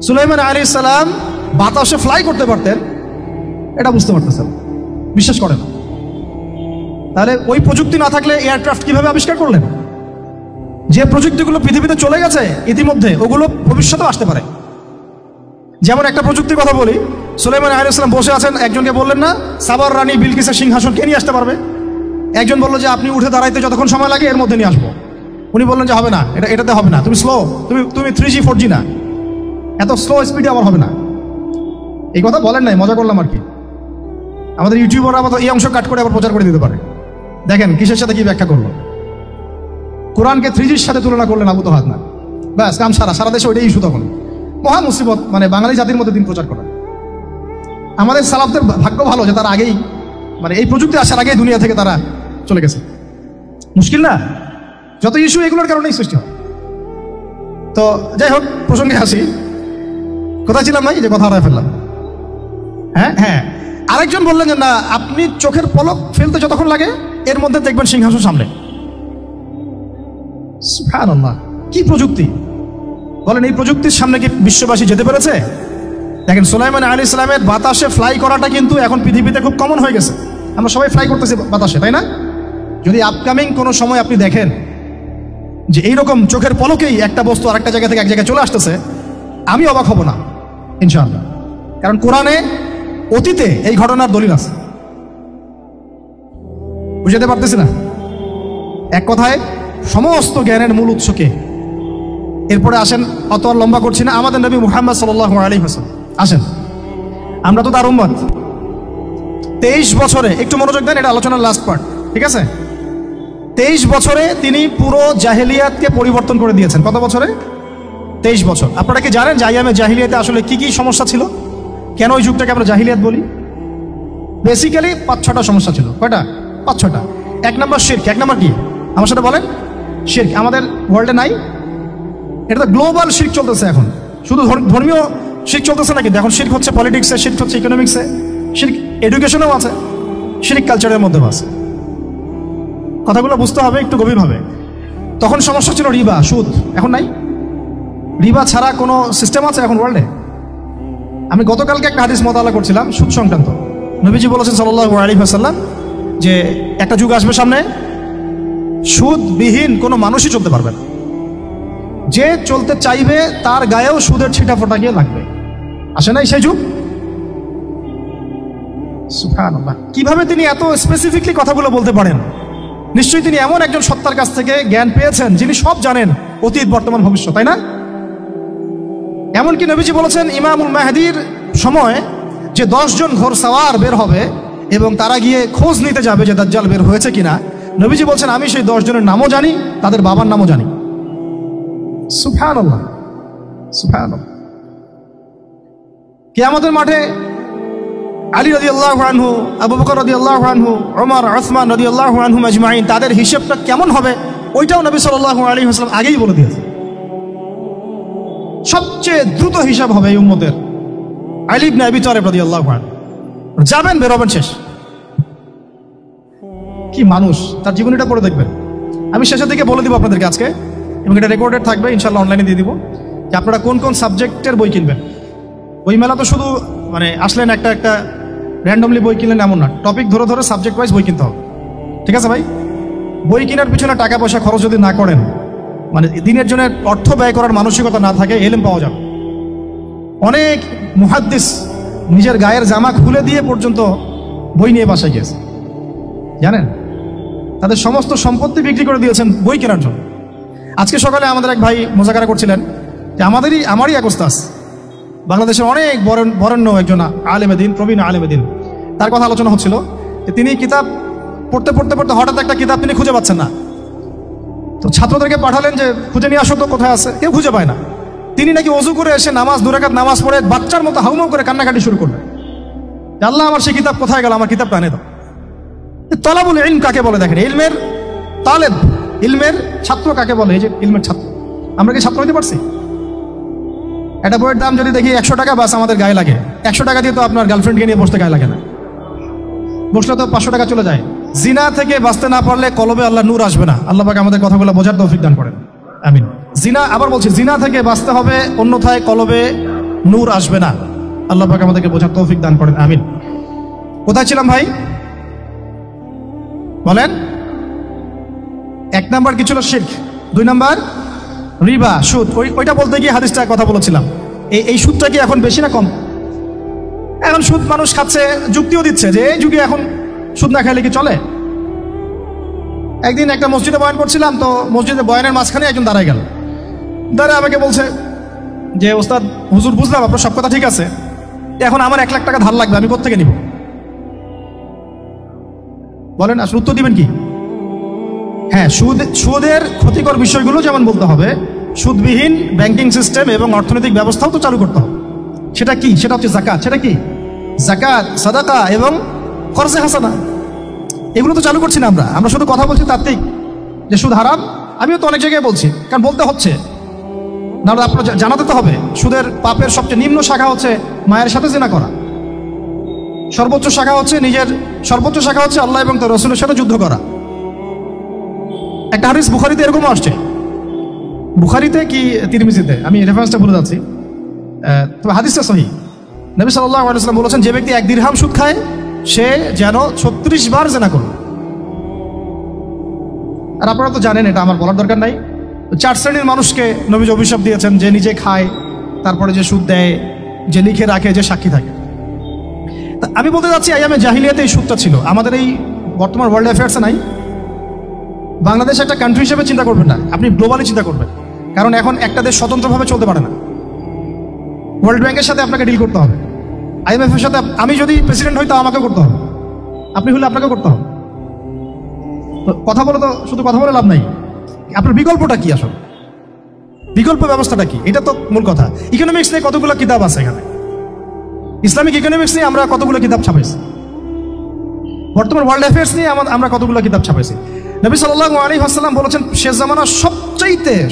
সুলাইমান আলাইহিস সালাম বাতাসে ফ্লাই করতে পারতেন, এটা বুঝতে পারতেছেন, বিশ্বাস করে না। তাহলে ওই প্রযুক্তি না থাকলে এয়ারক্রাফট কিভাবে আবিষ্কার করলেন? যে প্রযুক্তিগুলো পৃথিবীতে চলে গেছে ইতিমধ্যে, ওগুলো ভবিষ্যতেও আসতে পারে। যেমন একটা প্রযুক্তির কথা বলি, সুলাইমান আলাইহিস সালাম বসে আছেন, একজনকে বললেন না সাবার রানী বিলকিসের সিংহাসন কে নিয়ে আসতে পারবে? একজন বললো যে আপনি উঠে দাঁড়াইতে যতক্ষণ সময় লাগে এর মধ্যে নিয়ে আসবো। উনি বললেন যে হবে না, এটাতে হবে না, তুমি স্লো, তুমি 3G 4G না, এত স্লো স্পিডে আমার হবে না। এই কথা বলেন নাই, মজা করলাম আর কি। আমাদের ইউটিউবার আবার এই অংশ কাট করে আবার প্রচার করে দিতে পারে। দেখেন কিসের সাথে কি ব্যাখ্যা করলো, কোরআনকে 3Gর সাথে তুলনা করলেন আবু তোহাদ না, ব্যাস কাম সারা দেশে ওইটাই ইস্যু। তখন মহা মুসিবত, মানে বাঙালি জাতির মধ্যে দিন প্রচার করা। আমাদের সালাফদের ভাগ্য ভালো যে তারা আগেই, মানে এই প্রযুক্তি আসার আগেই দুনিয়া থেকে তারা চলে গেছে। মুশকিল না, যত ইস্যু এগুলোর কারণেই সৃষ্টি হয়। তো যাই হোক, প্রসঙ্গে আসি, কোথায় ছিলাম ভাই, যে কথা হারায় ফেললাম। হ্যাঁ আরেকজন বললেন যে না, আপনি চোখের পলক ফেলতে যতক্ষণ লাগে এর মধ্যে দেখবেন সিংহাসন সামনে। সুবহানাল্লাহ, কি প্রযুক্তি বলেন! এই প্রযুক্তির সামনে কি বিশ্ববাসী যেতে পেরেছে? দেখেন সুলাইমান আলাইহিস সালামের বাতাসে ফ্লাই করাটা কিন্তু এখন পৃথিবীতে খুব কমন হয়ে গেছে। আমরা সবাই ফ্লাই করতেছি বাতাসে, তাই না? যদি আপকামিং কোনো সময় আপনি দেখেন যে এইরকম চোখের পলকেই একটা বস্তু আরেকটা জায়গা থেকে এক জায়গায় চলে আসতেছে, আমি অবাক হব না ইনশাআল্লাহ। কারণ কোরআনে অতীতে এই ঘটনার দলিল আছে। বুঝাতে পারতেছি না? এক কথায় সমস্ত জ্ঞানের মূল উৎসকে। এরপরে আসেন, অত আর লম্বা করছি না, আমাদের নবী মুহাম্মদ সাল্লাল্লাহু আলাইহি ওয়াসাল্লাম আসেন। আমরা তো তার উম্মত। 23 বছরে, একটু মনোযোগ দেন, এটা আলোচনার লাস্ট পার্ট, ঠিক আছে? 23 বছরে তিনি পুরো জাহেলিয়াতকে পরিবর্তন করে দিয়েছেন। কত বছরে? 23 বছর। আপনারা কি জানেন যে আইয়ামে জাহিলিয়াতে আসলে কি কি সমস্যা ছিল? কেন ওই যুগটাকে আমরা জাহিলিয়াত বলি? বেসিক্যালি 5-6টা সমস্যা ছিল। কয়টা? 5-6টা। 1 নম্বর শিরক। 1 নম্বর কি? আমার সাথে বলেন। শিরক আমাদের ওয়ার্ল্ডে নাই, এটা তো গ্লোবাল শিরক চলতেছে এখন। শুধু ধর্মীয় শিরক চলতেছে নাকি? এখন শিরক হচ্ছে পলিটিক্সে, শিরক হচ্ছে ইকোনমিক্সে, শিরক এডুকেশনেও আছে, শিরক কালচারের মধ্যেও আছে। কথাগুলো বুঝতে হবে একটু গভীরভাবে। তখন সমস্যা ছিল রিবা, সুদ। এখন নাই। রিবা ছাড়া কোনো সিস্টেম আছে এখন ওয়ার্ল্ডে? আমি গতকালকে একটা হাদিস মোতালা করছিলাম সুদ সংক্রান্ত। নবীজি বলেছেন সাল্লাল্লাহু আলাইহি ওয়াসাল্লাম যে একটা যুগ আসবে সামনে, সুদবিহীন কোনো মানুষই চলতে পারবে না। যে চলতে চাইবে তার গায়েও সুদের ছিটা ফোটা গিয়ে লাগবে। আসে নাই সেই যুগ? সুবহানাল্লাহ, কিভাবে তিনি এত স্পেসিফিকলি কথাগুলো বলতে পারেন? নিশ্চয়ই তিনি এমন একজন সত্তার কাছ থেকে জ্ঞান পেয়েছেন যিনি সব জানেন, অতীত, বর্তমান, ভবিষ্যৎ, তাই না? এমনকি নবীজি বলেছেন ইমামুল মাহদির সময় যে 10 জন ঘোর সাওয়ার বের হবে এবং তারা গিয়ে খোঁজ নিতে যাবে যে দাজ্জাল বের হয়েছে কিনা, নবীজি বলছেন আমি সেই 10 জনের নামও জানি, তাদের বাবার নামও জানি। সুবহানাল্লাহ, সুবহানাল্লাহ। কিয়ামতের মাঠে আলী রাদিয়াল্লাহু আনহু, আবু বকর রাদিয়াল্লাহু আনহু, ওমর, উসমান রাদিয়াল্লাহু আনহুম আজমাইন, তাদের হিসাবটা কেমন হবে ওইটাও নবী সাল্লাল্লাহু আলাইহি ওয়াসাল্লাম আগেই বলে দিয়েছেন। সবচেয়ে দ্রুত হিসাব হবে এই উম্মতের আলী ইবনে আবি তালিব রাদিয়াল্লাহু আনহু। যাবেন, বের হবেন, শেষ। কি মানুষ, তার জীবনীটা পড়ে দেখবেন। আমি শেষের দিকে বলে দিব আপনাদেরকে আজকে, এবং এটা রেকর্ডেড থাকবে, ইনশাআল্লাহ অনলাইনে দিয়ে দিব, যে আপনারা কোন কোন সাবজেক্টের বই কিনবেন। বই মেলা তো শুধু মানে আসলেন একটা র্যান্ডমলি বই কিনলেন এমন না, টপিক ধরে ধরে সাবজেক্ট ওয়াইজ বই কিনতে হবে, ঠিক আছে ভাই? বই কেনার পিছনে টাকা পয়সা খরচ যদি না করেন, মানে দিনের জন্য অর্থ ব্যয় করার মানসিকতা না থাকে, এলেম পাওয়া যাবে। অনেক মুহাদ্দিস নিজের গায়ের জামা খুলে দিয়ে পর্যন্ত বই নিয়ে বাসায় গিয়েছে, জানেন? তাদের সমস্ত সম্পত্তি বিক্রি করে দিয়েছেন বই কেনার জন্য। আজকে সকালে আমাদের এক ভাই মোজাকারা করছিলেন যে আমারই এক ওস্তাদ, বাংলাদেশের অনেক বরেণ্য একজন আলেমে দিন, প্রবীণ আলেমে দিন, তার কথা আলোচনা হচ্ছিল যে তিনি কিতাব পড়তে পড়তে পড়তে হঠাৎ একটা কিতাব তিনি খুঁজে পাচ্ছেন না। তো ছাত্রদেরকে পাঠালেন যে খুঁজে নিয়ে আসো তো, কোথায় আছে? কেউ খুঁজে পায় না। তিনি নাকি ওযু করে এসে নামাজ 2 রাকাত নামাজ পড়ে বাচ্চার মতো হাউমাউ করে কান্নাকাটি শুরু করলেন, আল্লাহ আমার সেই কিতাব কোথায় গেল, আমার কিতাবটা এনে দাও। তলাবুল ইলম কাকে বলে দেখেন, ইলমের তালেব, ইলমের ছাত্র কাকে বলে? এই যে ইলমের ছাত্র, আমরা কি ছাত্র হইতে পারছি? একটা বইয়ের দাম যদি দেখি 100 টাকা, বাস আমাদের গায়ে লাগে। 100 টাকা দিয়ে তো আপনার গার্লফ্রেন্ডকে নিয়ে বসতে গায়ে লাগে না, বসলে তো 500 টাকা চলে যায়। জিনা থেকে বাঁচতে না পারলে কলবে আল্লাহ নূর আসবে না। আল্লাহ পাক আমাদের কথাগুলো বোঝার তৌফিক দান করেন, আমিন। জিনা, আবার বলছি, জিনা থেকে বাঁচতে হবে, অন্যথায় কলবে নূর আসবে না। আল্লাহ পাক আমাদেরকে বোঝার তৌফিক দান করেন, আমিন। কোথায় ছিলাম ভাই বলেন? 1 নাম্বার কি ছিল? শিরক। 2 নাম্বার রিবা, সুদ। ওইটা বলতে গিয়ে হাদিসটা কথা বলেছিলাম। এই সুদটা কি এখন বেশি না কম? এখন সুদ মানুষ খাচ্ছে, যুক্তিও দিচ্ছে যে এই যুগে এখন সুদ না খাইলে কি চলে। একদিন একটা মসজিদে বয়ান করছিলাম, তো মসজিদে বয়ানের মাঝখানে একজন দাঁড়ায় গেল, দাঁড়ায় আমাকে বলছে যে ওস্তাদ, হুজুর বুঝলাম আপনার সব কথা ঠিক আছে, এখন আমার 1 লাখ টাকা ধার লাগবে, আমি কোত্থেকে নিব? বলেন আসলে উত্তর দিবেন কি? হ্যাঁ, সুদের ক্ষতিকর বিষয়গুলো যেমন বলতে হবে, সুদবিহীন ব্যাংকিং সিস্টেম এবং অর্থনৈতিক ব্যবস্থাও তো চালু করতে হবে। সেটা কি? সেটা হচ্ছে জাকাত। সেটা কি? জাকাত, সাদাকা এবং কর্জে হাসানা। এগুলো তো চালু করছি না আমরা শুধু কথা বলছি তাত্ত্বিক যে সুদ হারাম। আমিও তো অনেক জায়গায় বলছি, কারণ বলতে হচ্ছে না, আপনার জানাতে তো হবে। সুদের পাপের সবচেয়ে নিম্ন শাখা হচ্ছে মায়ের সাথে জিনা করা, সর্বোচ্চ শাখা হচ্ছে আল্লাহ এবং তার রাসূলের সাথে যুদ্ধ করা। একটা হাদিস বুখারীতে এরকম আসছে, বুখারীতে কি তিরমিজিতে, আমি রেফারেন্সটা ভুলে যাচ্ছি, তবে হাদিসটা সহিহ। নবী সাল্লাল্লাহু আলাইহি ওয়াসাল্লাম বলেছেন, যে ব্যক্তি 1 দিরহাম সুদ খায় সে যেন 36 বার জিনা করবে। আর আপনারা তো জানেন, এটা আমার বলার দরকার নাই। 4 শ্রেণীর মানুষকে নবী অভিশাপ দিয়েছেন, যে নিজে খায়, তারপরে যে সুদ দেয়, যে লিখে রাখে, যে সাক্ষী থাকে। আমি বলতে যাচ্ছি, আইয়ামে জাহিলিয়াতে এই সুদটা ছিল, আমাদের এই বর্তমান ওয়ার্ল্ড অ্যাফেয়ার্সে নাই। বাংলাদেশ একটা কান্ট্রি হিসেবে চিন্তা করবেন না, আপনি গ্লোবালি চিন্তা করবেন, কারণ এখন একটা দেশ স্বতন্ত্রভাবে চলতে পারে না। ওয়ার্ল্ড ব্যাংকের সাথে আপনাকে ডিল করতে হবে, IMF এর সাথে। আমি যদি প্রেসিডেন্ট হই, তা আমাকে করতে হবে, আপনি হলে আপনাকে করতে হবে। কথা বলে তো শুধু কথা বলে লাভ নাই, আপনার বিকল্পটা কি? আসলে বিকল্প ব্যবস্থাটা কি? এটা তো মূল কথা। ইকোনমিক্স নিয়ে কতগুলো কিতাব আছে এখানে, ইসলামিক ইকোনমিক্স নিয়ে আমরা কতগুলো কিতাব ছাপাইছি, বর্তমান ওয়ার্ল্ড অ্যাফেয়ার্স নিয়ে আমরা কতগুলো কিতাব ছাপাইছি। নবী সাল্লাল্লাহু আলাইহি ওয়াসাল্লাম বলেছেন, শেষ জামানার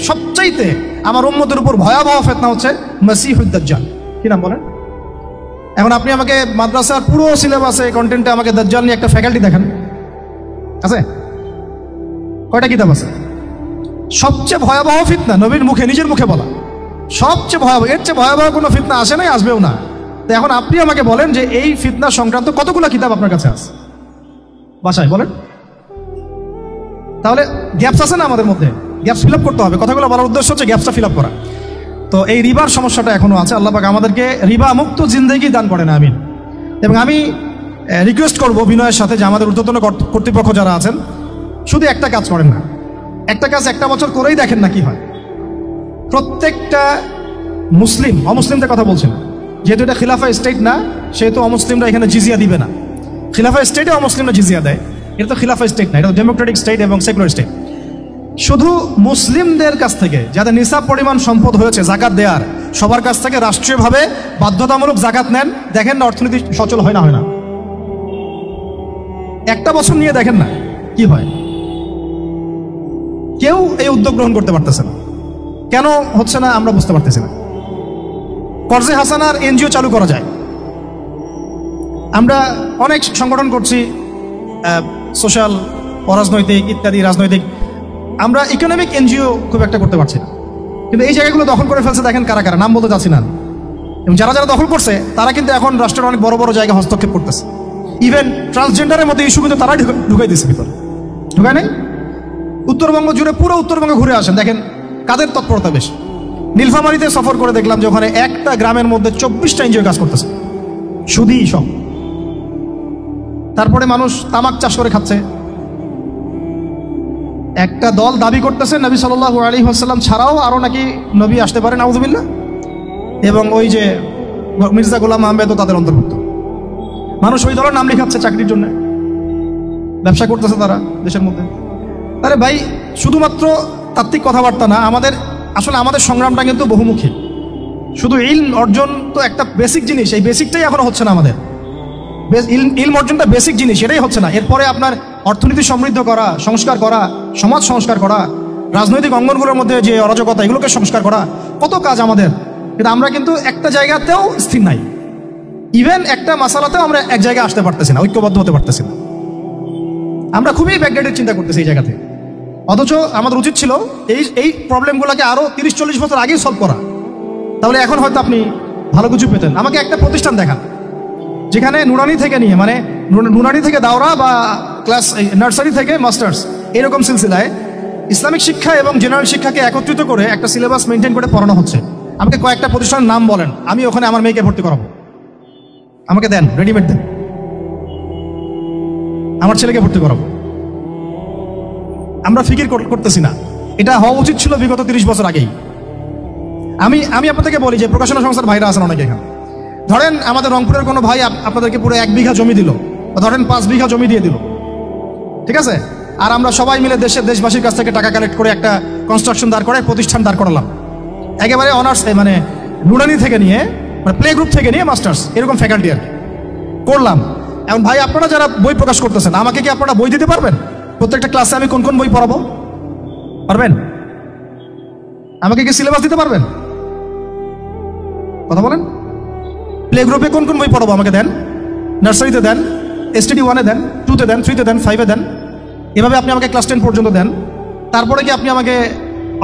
সবচাইতে আমার উম্মতের উপর ভয়াবহ ফিতনা হচ্ছে মাসিহুদ দাজ্জাল। কি নাম বলেন? এখন আপনি আমাকে মাদ্রাসার পুরো সিলেবাসে, কন্টেন্টে আমাকে দাজ্জাল নিয়ে একটা ফ্যাকাল্টি দেখান, আছে? কয়টা কিতাব আছে? সবচেয়ে ভয়াবহ ফিতনা, নবীর মুখে, নিজের মুখে বলা, সবচেয়ে ভয়াবহ। এর চেয়ে ভয়াবহ কোনো ফিতনা আসে নাই, আসবেও না। তো এখন আপনি আমাকে বলেন যে এই ফিতনা সংক্রান্ত কতগুলো কিতাব আপনার কাছে আছে বাসায়, বলেন? তাহলে গ্যাপস আছে না আমাদের মধ্যে? গ্যাপস ফিল আপ করতে হবে। কথাগুলো বলার উদ্দেশ্য হচ্ছে গ্যাপসটা ফিল আপ করা। তো এই রিবার সমস্যাটা এখনো আছে। আল্লাহ পাক আমাদেরকে রিবা মুক্ত জিন্দেগি দান করেন, আমিন। এবং আমি রিকোয়েস্ট করব বিনয়ের সাথে, যে আমাদের ঊর্ধ্বতন কর্তৃপক্ষ যারা আছেন, শুধু একটা কাজ করেন না, একটা কাজ 1টা বছর করেই দেখেন না কি হয়। প্রত্যেকটা মুসলিম, অমুসলিমদের কথা বলছি না, যেহেতু এটা খিলাফা স্টেট না, সেহেতু অমুসলিমরা এখানে জিজিয়া দিবে না। খিলাফা স্টেটে অমুসলিমরা জিজিয়া দেয়, এটা তো খিলাফা স্টেট না, এটা তো ডেমোক্রেটিক স্টেট এবং সেকুলার স্টেট। শুধু মুসলিমদের কাছ থেকে, যাদের নিসাব পরিমাণ সম্পদ হয়েছে জাকাত দেওয়ার, সবার কাছ থেকে রাষ্ট্রীয়ভাবে বাধ্যতামূলক জাকাত নেন, দেখেন না অর্থনীতি সচল হয় না? হয় না? 1টা বছর নিয়ে দেখেন না কি হয়। কেউ এই উদ্যোগ গ্রহণ করতে পারতেছে না। কেন হচ্ছে না আমরা বুঝতে পারতেছি না। কর্জে হাসানার এনজিও চালু করা যায়। আমরা অনেক সংগঠন করছি, সোশ্যাল, অরাজনৈতিক ইত্যাদি রাজনৈতিক। আমরা ইকোনমিক এনজিও খুব একটা করতে পারছি না। কিন্তু এই জায়গাগুলো দখল করে ফেলছে, দেখেন কারা কারা, নাম বলতে যাচ্ছি না। এবং যারা যারা দখল করছে তারা কিন্তু এখন রাষ্ট্রের অনেক বড় বড় জায়গা হস্তক্ষেপ করতেছে। ইভেন ট্রান্সজেন্ডারের মধ্যে ইস্যু কিন্তু তারাই ঢুকাই দিচ্ছে ভিতরে, ঢুকায় নাই? উত্তরবঙ্গ জুড়ে, পুরো উত্তরবঙ্গে ঘুরে আসেন, দেখেন কাদের তৎপরতা বেশি। নীলফামারীতে সফর করে দেখলাম যে ওখানে একটা গ্রামের মধ্যে 24টা এনজিও কাজ করতেছে, সুদী সব। তারপরে মানুষ তামাক চাষ করে খাচ্ছে। একটা দল দাবি করতেছে নবী সাল্লাল্লাহু আলাইহি ওয়াসাল্লাম ছাড়াও আরো নাকি নবী আসতে পারে, নাউযুবিল্লাহ। এবং ওই যে মির্জা গোলাম আহমেদও তাদের অন্তর্ভুক্ত। মানুষ ওই দলের নাম লেখাচ্ছে চাকরির জন্য, ব্যবসা করতেছে তারা দেশের মধ্যে। আরে ভাই, শুধুমাত্র তাত্ত্বিক কথাবার্তা না, আমাদের আসলে আমাদের সংগ্রামটা কিন্তু বহুমুখী। শুধু ইলম অর্জন তো একটা বেসিক জিনিস, এই বেসিকটাই এখনো হচ্ছে না আমাদের। ইলম অর্জনটা বেসিক জিনিস, এটাই হচ্ছে না। এরপরে আপনার অর্থনীতি সমৃদ্ধ করা, সংস্কার করা, সমাজ সংস্কার করা, রাজনৈতিক অঙ্গনগুলোর মধ্যে যে অরাজকতা, এগুলোকে সংস্কার করা, কত কাজ আমাদের। কিন্তু আমরা কিন্তু একটা জায়গাতেও স্থির নাই। ইভেন একটা মাসালাতেও আমরা এক জায়গায় আসতে পারতেছি না, ঐক্যবদ্ধ হতে পারতেছি না। আমরা খুবই ব্যাকডেটেড চিন্তা করতেছি এই জায়গাতে। অথচ আমাদের উচিত ছিল এই প্রবলেমগুলোকে আরো 30-40 বছর আগেই সলভ করা। তাহলে এখন হয়তো আপনি ভালো কিছু পেতেন। আমাকে একটা প্রতিষ্ঠান দেখান যেখানে নুরানি থেকে নিয়ে, মানে নুরানি থেকে দাওরা বা ক্লাস নার্সারি থেকে মাস্টার্স, এরকম সিলসিলায় ইসলামিক শিক্ষা এবং জেনারেল শিক্ষাকে একত্রিত করে একটা সিলেবাস মেনটেন করে পড়ানো হচ্ছে। আমাকে কয়েকটা প্রতিষ্ঠানের নাম বলেন, আমি ওখানে আমার মেয়েকে ভর্তি করাবো। আমাকে দেন, রেডিমেড দেন, আমার ছেলেকে ভর্তি করাবো। আমরা ফিকির করতেছি না। এটা হওয়া উচিত ছিল বিগত 30 বছর আগেই। আমি আপনাদেরকে বলি যে প্রকাশনা সংস্থার ভাইরা আছেন অনেকে এখানে। ধরেন আমাদের রংপুরের কোনো ভাই আপনাদেরকে পুরো 1 বিঘা জমি দিল, বা ধরেন 5 বিঘা জমি দিয়ে দিল, ঠিক আছে? আর আমরা সবাই মিলে দেশবাসীর কাছ থেকে টাকা কালেক্ট করে একটা কনস্ট্রাকশন দাঁড় করে প্রতিষ্ঠান দাঁড় করালাম, একেবারে অনার্স, মানে নুরানি থেকে নিয়ে, মানে প্লে গ্রুপ থেকে নিয়ে মাস্টার্স, এরকম ফ্যাকাল্টি আর করলাম। এখন ভাই আপনারা যারা বই প্রকাশ করতেছেন, আমাকে কি আপনারা বই দিতে পারবেন? প্রত্যেকটা ক্লাসে আমি কোন কোন বই পড়াবো পারবেন? আমাকে কি সিলেবাস দিতে পারবেন? কথা বলেন। প্লে গ্রুপে কোন কোন বই পড়াবো আমাকে দেন, নার্সারিতে দেন, STD 1-এ দেন, 2-তে দেন, 3-তে দেন, 5-এ দেন, এভাবে আপনি আমাকে ক্লাস 10 পর্যন্ত দেন। তারপরে কি আপনি আমাকে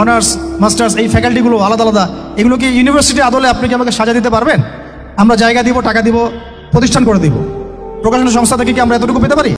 অনার্স, মাস্টার্স, এই ফ্যাকাল্টিগুলো আলাদা আলাদা, এগুলো কি ইউনিভার্সিটি আদলে আপনি কি আমাকে সাজা দিতে পারবেন? আমরা জায়গা দিব, টাকা দিব, প্রতিষ্ঠান করে দিব। প্রকাশনা সংস্থা থেকে কি আমরা এতটুকু পেতে পারি?